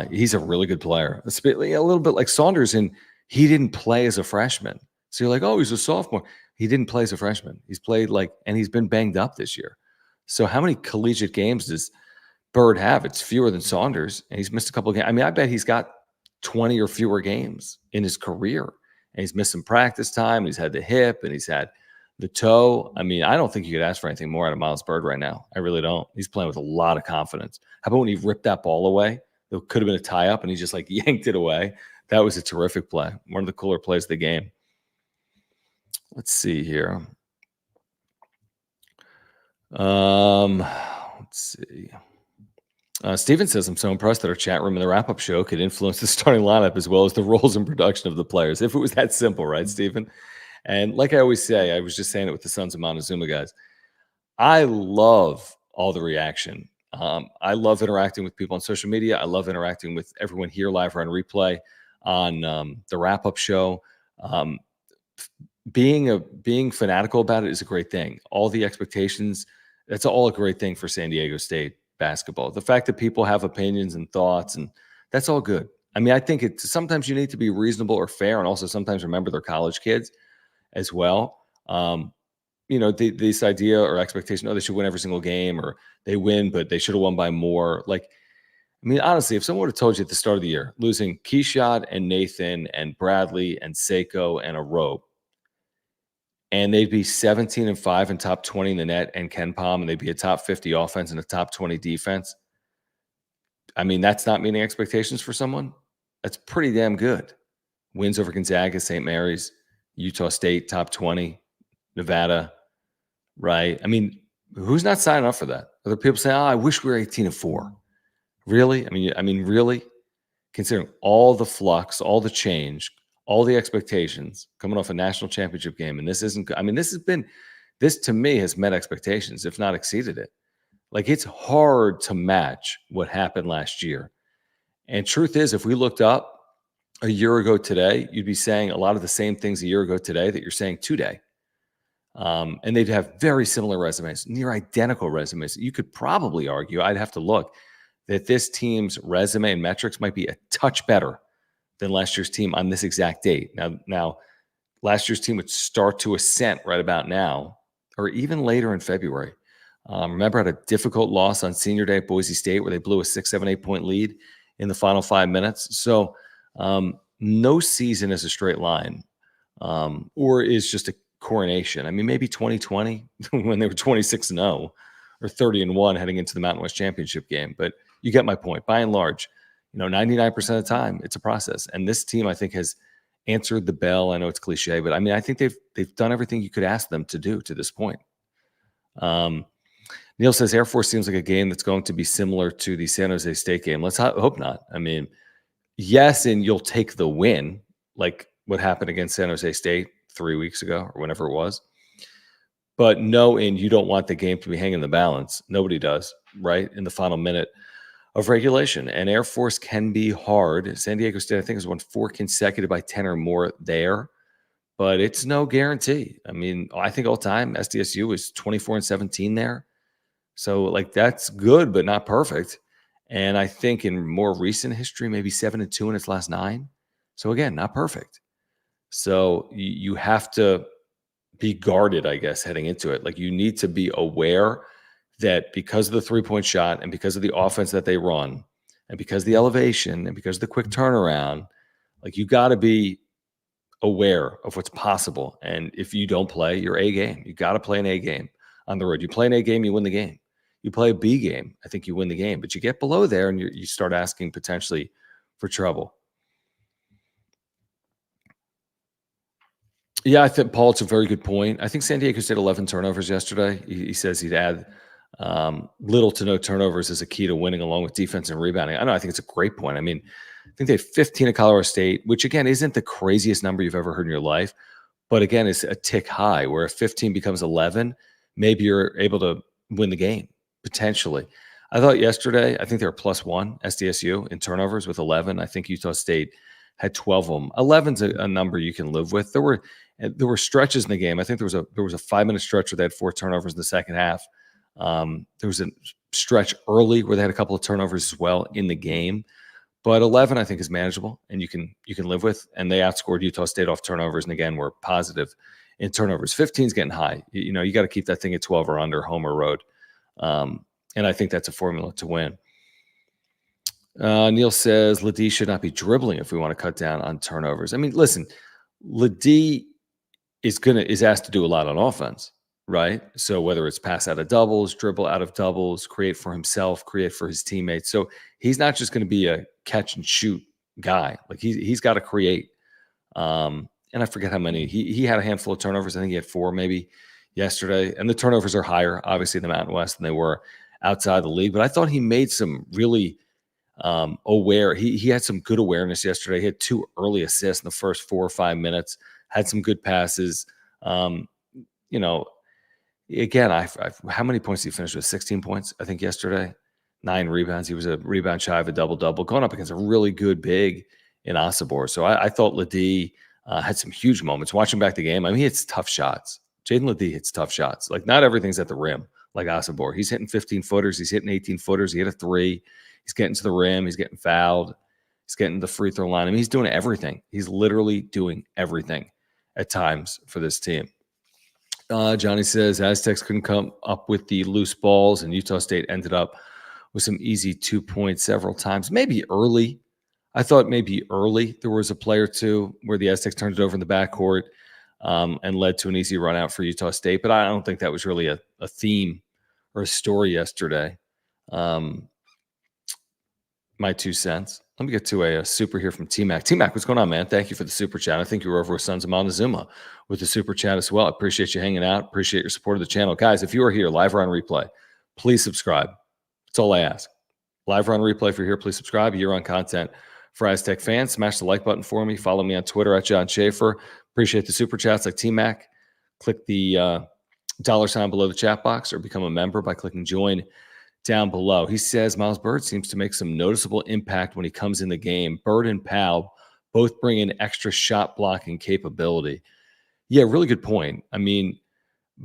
he's a really good player. A little bit like Saunders, and he didn't play as a freshman. So you're like, oh, he's a sophomore. He didn't play as a freshman. He's played and he's been banged up this year. So how many collegiate games does Bird have? It's fewer than Saunders, and he's missed a couple of games. I mean, I bet he's got 20 or fewer games in his career, and he's missed some practice time. He's had the hip, and he's had the toe. I mean, I don't think you could ask for anything more out of Miles Bird right now. I really don't. He's playing with a lot of confidence. How about when he ripped that ball away? There could have been a tie-up, and he just yanked it away. That was a terrific play. One of the cooler plays of the game. Let's see here. Let's see. Steven says, I'm so impressed that our chat room and the wrap-up show could influence the starting lineup as well as the roles and production of the players. If it was that simple, right, Steven? And like I always say, I was just saying it with the Sons of Montezuma guys, I love all the reaction. I love interacting with people on social media. I love interacting with everyone here live or on replay on the wrap-up show. Being fanatical about it is a great thing. All the expectations, that's all a great thing for San Diego State basketball. The fact that people have opinions and thoughts, and that's all good. I mean, I think sometimes you need to be reasonable or fair, and also sometimes remember they're college kids as well. This idea or expectation, they should win every single game, or they win, but they should have won by more. I mean, honestly, if someone would have told you at the start of the year, losing Keshad and Nathan and Bradley and Seiko and a rope, and they'd be 17-5 and top 20 in the net and Ken Palm, and they'd be a top 50 offense and a top 20 defense. I mean, that's not meeting expectations for someone. That's pretty damn good. Wins over Gonzaga, St. Mary's, Utah State, top 20, Nevada, right? I mean, who's not signing up for that? Other people say, I wish we were 18-4. Really? I mean, really? Considering all the flux, all the change, all the expectations coming off a national championship game. And this isn't, I mean, this to me has met expectations, if not exceeded it. Like, it's hard to match what happened last year. And truth is, if we looked up a year ago today, you'd be saying a lot of the same things a year ago today that you're saying today. And they'd have very similar resumes, near identical resumes. You could probably argue, I'd have to look, that this team's resume and metrics might be a touch better than last year's team on this exact date. Now, last year's team would start to ascent right about now, or even later in February. Remember, had a difficult loss on senior day at Boise State where they blew a 6, 7, 8-point lead in the final 5 minutes. So no season is a straight line, or is just a coronation. I mean, maybe 2020 when they were 26-0 or 30-1 heading into the Mountain West Championship game. But you get my point. By and large, 99% of the time, it's a process. And this team, I think, has answered the bell. I know it's cliche, but I mean, I think they've done everything you could ask them to do to this point. Neil says Air Force seems like a game that's going to be similar to the San Jose State game. Let's hope not. I mean, yes, and you'll take the win, like what happened against San Jose State 3 weeks ago or whenever it was. But no, and you don't want the game to be hanging in the balance. Nobody does, right? In the final minute of regulation. And Air Force can be hard. San Diego State, I think, has won 4 consecutive by 10 or more there. But it's no guarantee. I mean, I think all time SDSU is 24-17 there. So, like, that's good, but not perfect. And I think in more recent history, maybe 7-2 in its last 9. So, again, not perfect. So you have to be guarded, I guess, heading into it. Like, you need to be aware that because of the 3-point shot and because of the offense that they run and because of the elevation and because of the quick turnaround, like, you got to be aware of what's possible. And if you don't play your A game, you got to play an A game on the road. You play an A game, you win the game. You play a B game, I think you win the game. But you get below there and you start asking potentially for trouble. Yeah, I think, Paul, it's a very good point. I think San Diego State 11 turnovers yesterday. He says he'd add little to no turnovers as a key to winning, along with defense and rebounding. I think it's a great point. I mean, I think they have 15 at Colorado State, which, again, isn't the craziest number you've ever heard in your life. But, again, it's a tick high where if 15 becomes 11, maybe you're able to win the game, potentially. I thought yesterday, I think they were +1 SDSU in turnovers with 11. I think Utah State had 12 of them. 11's a number you can live with. There were stretches in the game. I think there was a 5-minute stretch where they had 4 turnovers in the second half. There was a stretch early where they had a couple of turnovers as well in the game. But 11, I think, is manageable and you can live with. And they outscored Utah State off turnovers, and again, were positive in turnovers. 15's getting high. You got to keep that thing at 12 or under, home or road. And I think that's a formula to win. Neil says Ledee should not be dribbling if we want to cut down on turnovers. I mean, listen, Ledee is asked to do a lot on offense, right? So whether it's pass out of doubles, dribble out of doubles, create for himself, create for his teammates. So he's not just going to be a catch and shoot guy. Like, he's got to create. And I forget how many. He had a handful of turnovers. I think he had 4 maybe yesterday. And the turnovers are higher, obviously, in the Mountain West than they were outside the league. But I thought he made some really aware. He had some good awareness yesterday. He had 2 early assists in the first 4 or 5 minutes. Had some good passes. Again, how many points did he finish with? 16 points, I think, yesterday. 9 rebounds. He was a rebound shy of a double-double, going up against a really good big in Asabor. So I thought Ledee had some huge moments. Watching back the game, I mean, he hits tough shots. Jaden Ledee hits tough shots. Like, not everything's at the rim like Asabor. He's hitting 15-footers. He's hitting 18-footers. He hit a 3. He's getting to the rim. He's getting fouled. He's getting to the free throw line. I mean, he's doing everything. He's literally doing everything at times for this team. Johnny says Aztecs couldn't come up with the loose balls, and Utah State ended up with some easy 2 points several times. Maybe early. I thought maybe early there was a play or two where the Aztecs turned it over in the backcourt and led to an easy run out for Utah State. But I don't think that was really a theme or a story yesterday. My 2 cents. Let me get to a super here from T-Mac. T-Mac, what's going on, man? Thank you for the super chat. I think you were over with Sons of Montezuma with the super chat as well. I appreciate you hanging out. Appreciate your support of the channel. Guys, if you are here live or on replay, please subscribe. That's all I ask. Live or on replay, if you're here, please subscribe. You're on content For Aztec fans, smash the like button for me. Follow me on Twitter at John Schaefer. Appreciate the super chats like T-Mac. Click the $ below the chat box or become a member by clicking join down below. He says Miles Bird seems to make some noticeable impact when he comes in the game. Bird and Powell both bring in extra shot blocking capability. Yeah, really good point. I mean,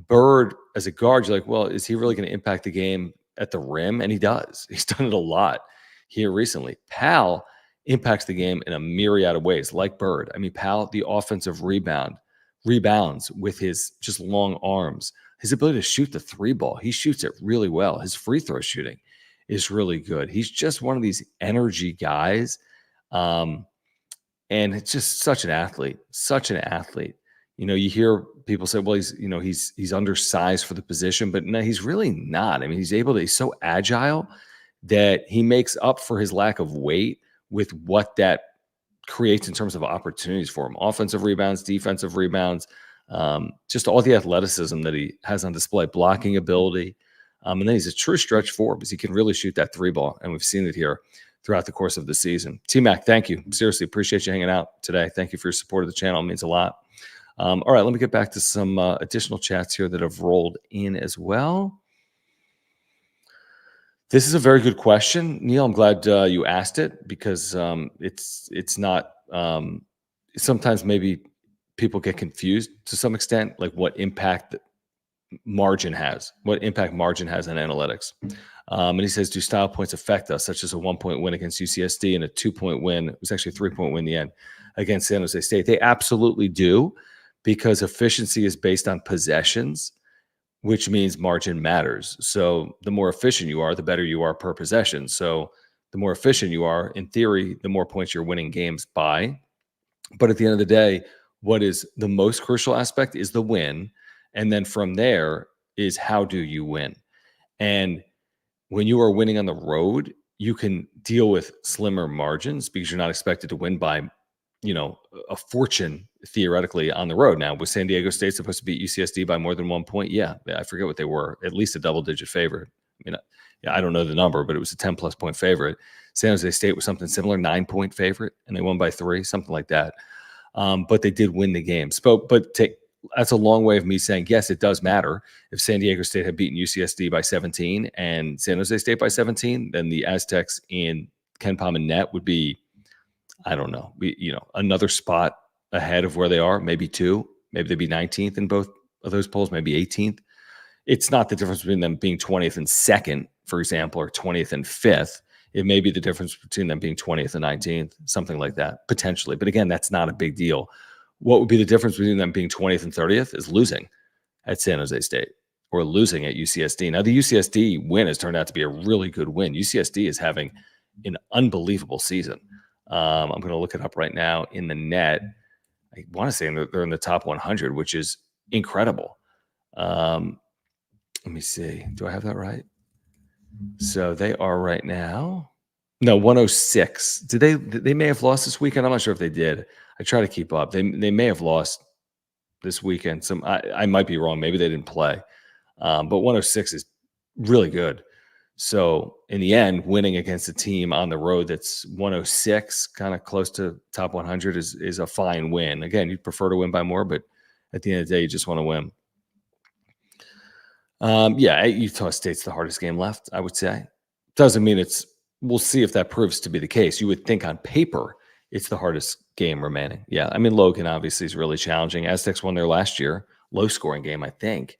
Bird as a guard, you're like, well, is he really going to impact the game at the rim? And he does. He's done it a lot here recently. Powell impacts the game in a myriad of ways, like Bird. I mean, Powell, the offensive rebounds with his just long arms, his ability to shoot the three ball. He shoots it really well. His free throw shooting is really good. He's just one of these energy guys. And it's just such an athlete. You know, you hear people say, well, he's undersized for the position, but no, he's really not. I mean, he's so agile that he makes up for his lack of weight with what that creates in terms of opportunities for him. Offensive rebounds, defensive rebounds, just all the athleticism that he has on display, blocking ability. And then he's a true stretch four because he can really shoot that three ball. And we've seen it here throughout the course of the season. T-Mac, thank you. Seriously, appreciate you hanging out today. Thank you for your support of the channel. It means a lot. All right, let me get back to some additional chats here that have rolled in as well. This is a very good question, Neil. I'm glad you asked it because it's not. Sometimes maybe people get confused to some extent, like what impact margin has on analytics. And he says, do style points affect us, such as a 1-point win against UCSD and a 2-point win? It was actually a 3-point win in the end against San Jose State. They absolutely do, because efficiency is based on possessions, which means margin matters. So the more efficient you are, the better you are per possession. So the more efficient you are, in theory, the more points you're winning games by. But at the end of the day, what is the most crucial aspect is the win. And then from there is how do you win? And when you are winning on the road, you can deal with slimmer margins because you're not expected to win by, a fortune theoretically on the road. Now, was San Diego State supposed to beat UCSD by more than 1 point? Yeah, I forget what they were. At least a double-digit favorite. I mean, I don't know the number, but it was a 10-plus point favorite. San Jose State was something similar, 9-point favorite, and they won by 3, something like that. But they did win the games. That's a long way of me saying, yes, it does matter. If San Diego State had beaten UCSD by 17 and San Jose State by 17, then the Aztecs in KenPom and net would be, I don't know, another spot ahead of where they are, maybe 2. Maybe they'd be 19th in both of those polls, maybe 18th. It's not the difference between them being 20th and 2nd, for example, or 20th and 5th. It may be the difference between them being 20th and 19th, something like that, potentially. But again, that's not a big deal. What would be the difference between them being 20th and 30th is losing at San Jose State or losing at UCSD. Now, the UCSD win has turned out to be a really good win. UCSD is having an unbelievable season. I'm going to look it up right now in the net. I want to say they're in the top 100, which is incredible. Let me see. Do I have that right? So they are right now. No, 106. They may have lost this weekend. I'm not sure if they did. I try to keep up. They may have lost this weekend. I might be wrong. Maybe they didn't play. But 106 is really good. So in the end, winning against a team on the road that's 106, kind of close to top 100, is a fine win. Again, you'd prefer to win by more, but at the end of the day, you just want to win. Utah State's the hardest game left, I would say. Doesn't mean we'll see if that proves to be the case. You would think on paper it's the hardest game remaining. Yeah, I mean, Logan obviously is really challenging. Aztecs won there last year. Low-scoring game, I think,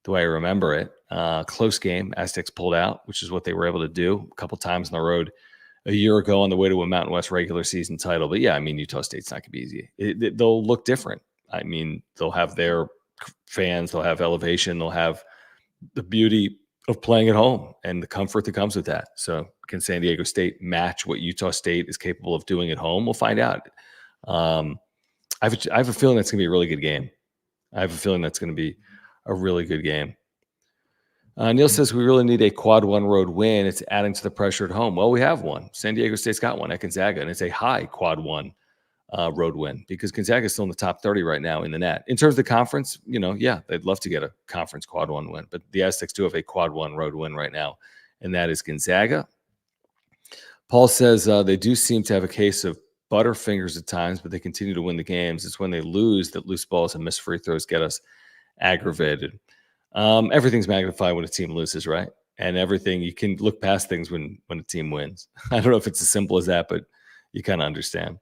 the way I remember it. Close game. Aztecs pulled out, which is what they were able to do a couple times on the road a year ago on the way to a Mountain West regular season title. But, yeah, I mean, Utah State's not going to be easy. They'll look different. I mean, they'll have their fans. They'll have elevation. They'll have the beauty of playing at home and the comfort that comes with that. So can San Diego State match what Utah State is capable of doing at home? We'll find out. I have a feeling that's going to be a really good game. Neil says we really need a quad 1 road win. It's adding to the pressure at home. Well, we have one. San Diego State's got one at Gonzaga, and it's a high quad 1 road win because Gonzaga is still in the top 30 right now in the net. In terms of the conference, they'd love to get a conference quad 1 win, but the Aztecs do have a quad 1 road win right now, and that is Gonzaga. Paul says they do seem to have a case of butterfingers at times, but they continue to win the games. It's when they lose that loose balls and missed free throws get us aggravated. Everything's magnified when a team loses, right? And everything, you can look past things when a team wins. I don't know if it's as simple as that, but you kind of understand.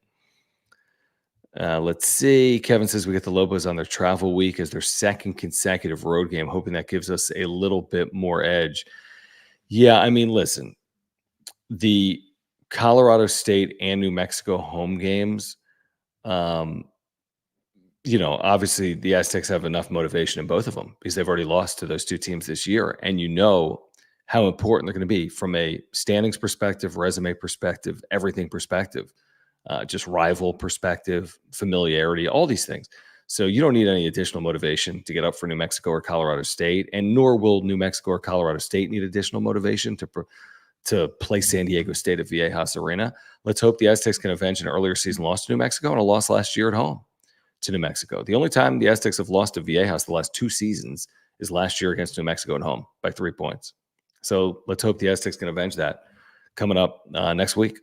Let's see. Kevin says we get the Lobos on their travel week as their second consecutive road game, hoping that gives us a little bit more edge. Yeah, I mean, listen, the Colorado State and New Mexico home games, obviously the Aztecs have enough motivation in both of them because they've already lost to those two teams this year. And you know how important they're going to be from a standings perspective, resume perspective, everything perspective, just rival perspective, familiarity, all these things. So you don't need any additional motivation to get up for New Mexico or Colorado State, and nor will New Mexico or Colorado State need additional motivation to play San Diego State at Viejas Arena. Let's hope the Aztecs can avenge an earlier season loss to New Mexico and a loss last year at home to New Mexico. The only time the Aztecs have lost to Viejas the last two seasons is last year against New Mexico at home by 3 points. So let's hope the Aztecs can avenge that coming up next week.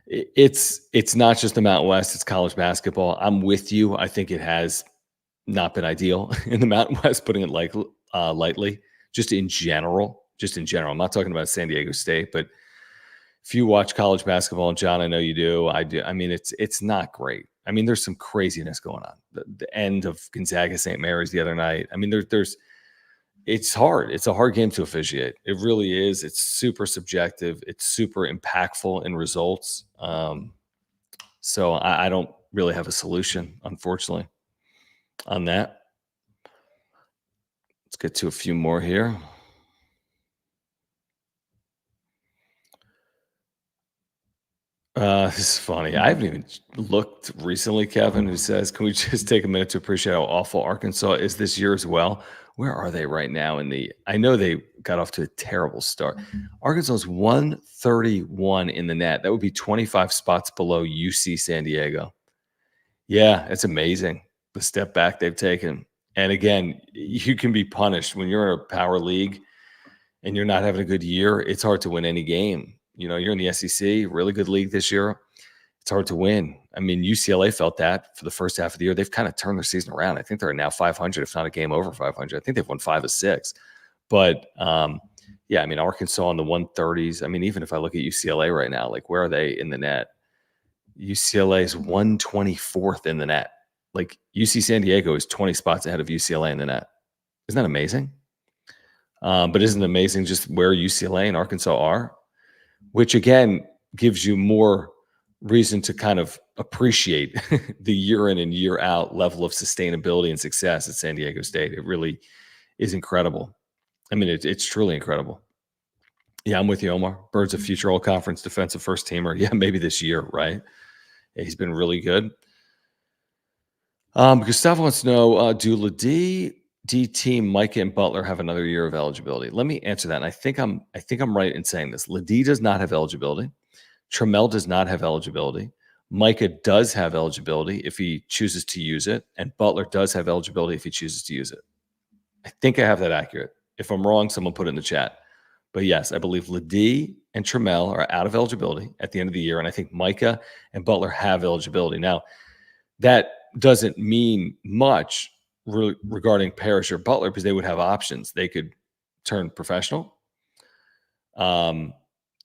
It's not just the Mountain West, it's college basketball. I'm with you. I think it has not been ideal in the Mountain West, putting it lightly, just in general. I'm not talking about San Diego State, but if you watch college basketball, and John, I know you do, I do. I mean, it's not great. I mean, there's some craziness going on. The end of Gonzaga St. Mary's the other night. I mean, it's hard. It's a hard game to officiate. It really is. It's super subjective. It's super impactful in results. So I don't really have a solution, unfortunately, on that. Let's get to a few more here. This is funny. I haven't even looked recently, Kevin, who says, can we just take a minute to appreciate how awful Arkansas is this year as well? Where are they right now I know they got off to a terrible start. Arkansas is 131 in the net. That would be 25 spots below UC San Diego. Yeah, it's amazing the step back they've taken. And again, you can be punished when you're in a power league and you're not having a good year. It's hard to win any game. You're in the SEC, really good league this year. It's hard to win. I mean, UCLA felt that for the first half of the year. They've kind of turned their season around. I think they're now 500, if not a game over 500. I think they've won 5 of 6. But, yeah, I mean, Arkansas in the 130s. I mean, even if I look at UCLA right now, like, where are they in the net? UCLA is 124th in the net. Like, UC San Diego is 20 spots ahead of UCLA in the net. Isn't that amazing? But isn't it amazing just where UCLA and Arkansas are? Which, again, gives you more reason to kind of appreciate the year in and year out level of sustainability and success at San Diego State. It really is incredible. I mean, it's truly incredible. Yeah, I'm with you, Omar. Bird's a future all-conference defensive first teamer. Yeah, maybe this year, right? Yeah, he's been really good. Gustavo wants to know, do Ladie, DT, Micah, and Butler have another year of eligibility? Let me answer that. And I think I'm right in saying this. Ladie does not have eligibility. Trammell does not have eligibility. Micah does have eligibility if he chooses to use it. And Butler does have eligibility if he chooses to use it. I think I have that accurate. If I'm wrong, someone put it in the chat. But yes, I believe Ladie and Trammell are out of eligibility at the end of the year. And I think Micah and Butler have eligibility. Now, that doesn't mean much regarding Parrish or Butler because they would have options. They could turn professional.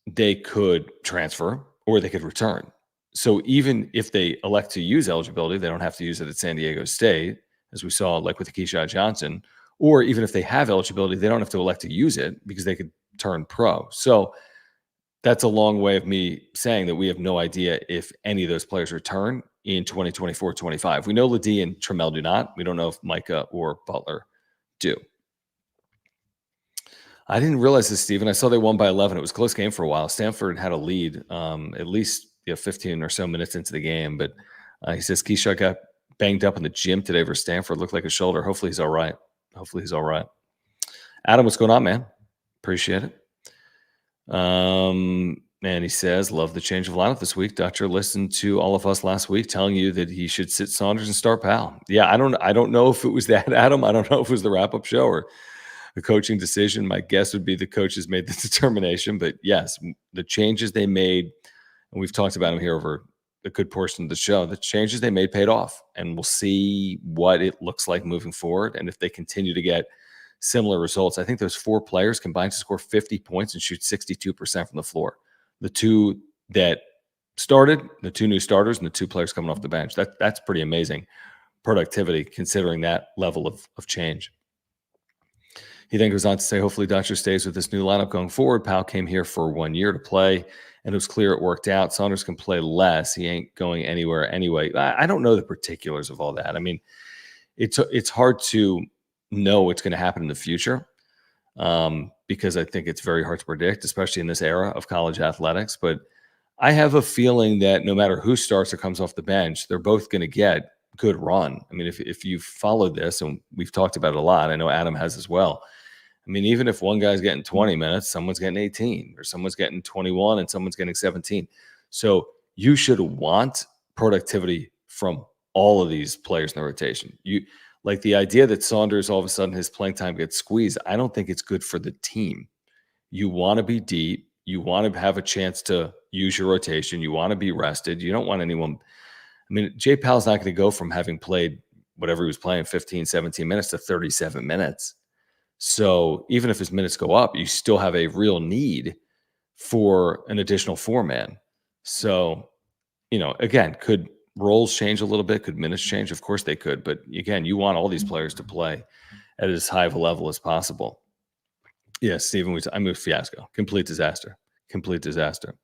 They could transfer or they could return. So even if they elect to use eligibility, they don't have to use it at San Diego State, as we saw like with Keyshawn Johnson, or even if they have eligibility, they don't have to elect to use it because they could turn pro. So that's a long way of me saying that we have no idea if any of those players return in 2024-25. We know Ladie and Trammell do not. We don't know if Micah or Butler do. I didn't realize this, Stephen. I saw they won by 11. It was a close game for a while. Stanford had a lead at least 15 or so minutes into the game. But he says Keyshawn got banged up in the gym today for Stanford. Looked like a shoulder. Hopefully he's all right. Adam, what's going on, man? Appreciate it. And he says, love the change of lineup this week. Dutcher listened to all of us last week telling you that he should sit Saunders and start Powell. Yeah, I don't know if it was that, Adam. I don't know if it was the wrap-up show a coaching decision. My guess would be the coaches made the determination, but yes, the changes they made, and we've talked about them here over a good portion of the show, the changes they made paid off, and we'll see what it looks like moving forward. And if they continue to get similar results, I think those 4 players combined to score 50 points and shoot 62% from the floor. The 2 that started, the 2 new starters, and the 2 players coming off the bench. That's pretty amazing productivity considering that level of change. He then goes on to say, hopefully Dutcher stays with this new lineup going forward. Powell came here for 1 year to play, and it was clear it worked out. Saunders can play less. He ain't going anywhere anyway. I don't know the particulars of all that. I mean, it's hard to know what's going to happen in the future because I think it's very hard to predict, especially in this era of college athletics. But I have a feeling that no matter who starts or comes off the bench, they're both going to get good run. I mean, if you followed this, and we've talked about it a lot, I know Adam has as well. I mean, even if one guy's getting 20 minutes, someone's getting 18, or someone's getting 21 and someone's getting 17. So you should want productivity from all of these players in the rotation. You like the idea that Saunders, all of a sudden his playing time gets squeezed. I don't think it's good for the team. You want to be deep. You want to have a chance to use your rotation. You want to be rested. You don't want anyone. I mean, Jay Powell's not going to go from having played whatever he was playing, 15, 17 minutes to 37 minutes. So even if his minutes go up, you still have a real need for an additional 4-man. So, again, could roles change a little bit? Could minutes change? Of course they could. But again, you want all these players to play at as high of a level as possible. Yeah, Stephen, I moved fiasco. Complete disaster. Complete disaster.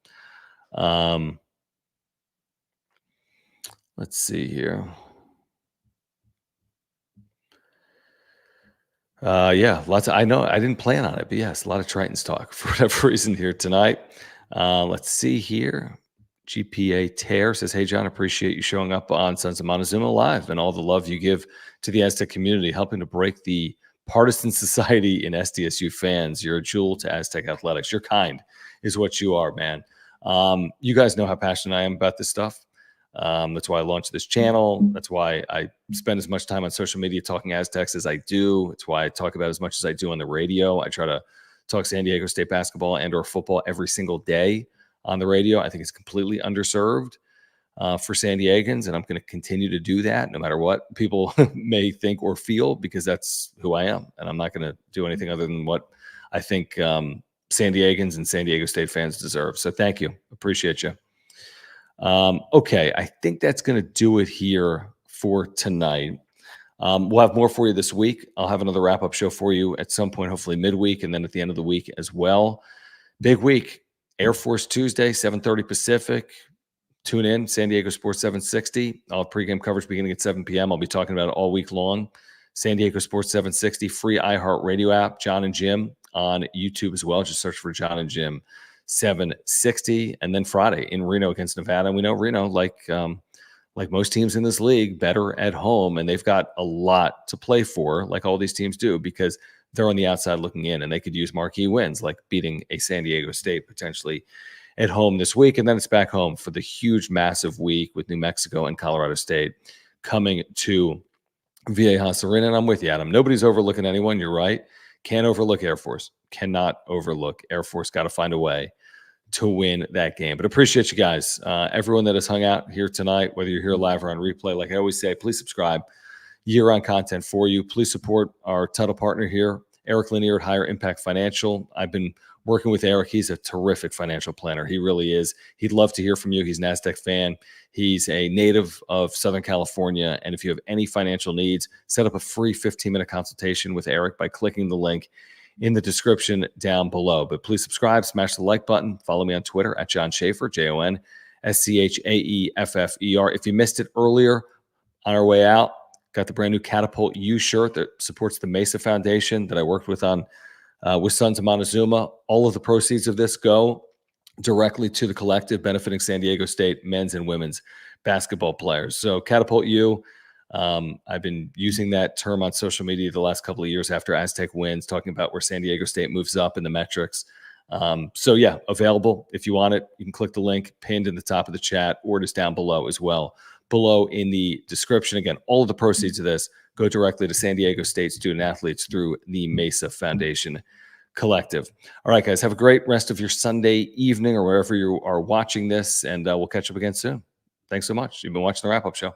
Let's see here. Yeah, lots. I know I didn't plan on it, but yes, a lot of Tritons talk for whatever reason here tonight. Let's see here. GPA Tear says, "Hey John, appreciate you showing up on Sons of Montezuma Live and all the love you give to the Aztec community, helping to break the partisan society in SDSU fans. You're a jewel to Aztec athletics. You're kind, is what you are, man. You guys know how passionate I am about this stuff. That's why I launched this channel. That's why I spend as much time on social media talking Aztecs as I do. It's why I talk about as much as I do on the radio. I try to talk San Diego State basketball and or football every single day on the radio. I think it's completely underserved for San Diegans, and I'm going to continue to do that no matter what people may think or feel, because that's who I am, and I'm not going to do anything other than what I think San Diegans and San Diego State fans deserve. So thank you. Appreciate you. Okay, I think that's going to do it here for tonight. We'll have more for you this week. I'll have another wrap-up show for you at some point, hopefully midweek, and then at the end of the week as well. Big week. Air Force Tuesday, 7:30 Pacific. Tune in, San Diego Sports 760. I'll have pregame coverage beginning at 7 p.m. I'll be talking about it all week long. San Diego Sports 760, free iHeartRadio app. John and Jim on YouTube as well. Just search for John and Jim 760. And then Friday in Reno against Nevada. And we know Reno, like most teams in this league, better at home. And they've got a lot to play for, like all these teams do, because they're on the outside looking in, and they could use marquee wins like beating a San Diego State potentially at home this week. And then it's back home for the huge, massive week with New Mexico and Colorado State coming to Viejas Arena. And I'm with you, Adam. Nobody's overlooking anyone. You're right. Can't overlook Air Force. Cannot overlook Air Force. Got to find a way to win that game. But appreciate you guys. Everyone that has hung out here tonight, whether you're here live or on replay, like I always say, please subscribe. Year-round content for you. Please support our title partner here, Eric Lanier at Higher Impact Financial. I've been working with Eric. He's a terrific financial planner. He really is. He'd love to hear from you. He's an Aztec fan. He's a native of Southern California. And if you have any financial needs, set up a free 15-minute consultation with Eric by clicking the link in the description down below. But please subscribe, smash the like button. Follow me on Twitter at John Schaefer, JONSCHAEFFER. If you missed it earlier on our way out, got the brand new Catapult U shirt that supports the Mesa Foundation that I worked with on with Sons of Montezuma. All of the proceeds of this go directly to the collective, benefiting San Diego State men's and women's basketball players. So Catapult U, I've been using that term on social media the last couple of years after Aztec wins, talking about where San Diego State moves up in the metrics. So yeah, available. If you want it, you can click the link pinned in the top of the chat, or just down below as well. below in the description. Again, all of the proceeds of this go directly to San Diego State student athletes through the Mesa Foundation Collective. All right, guys, have a great rest of your Sunday evening or wherever you are watching this, and we'll catch up again soon. Thanks so much. You've been watching The Wrap Up Show.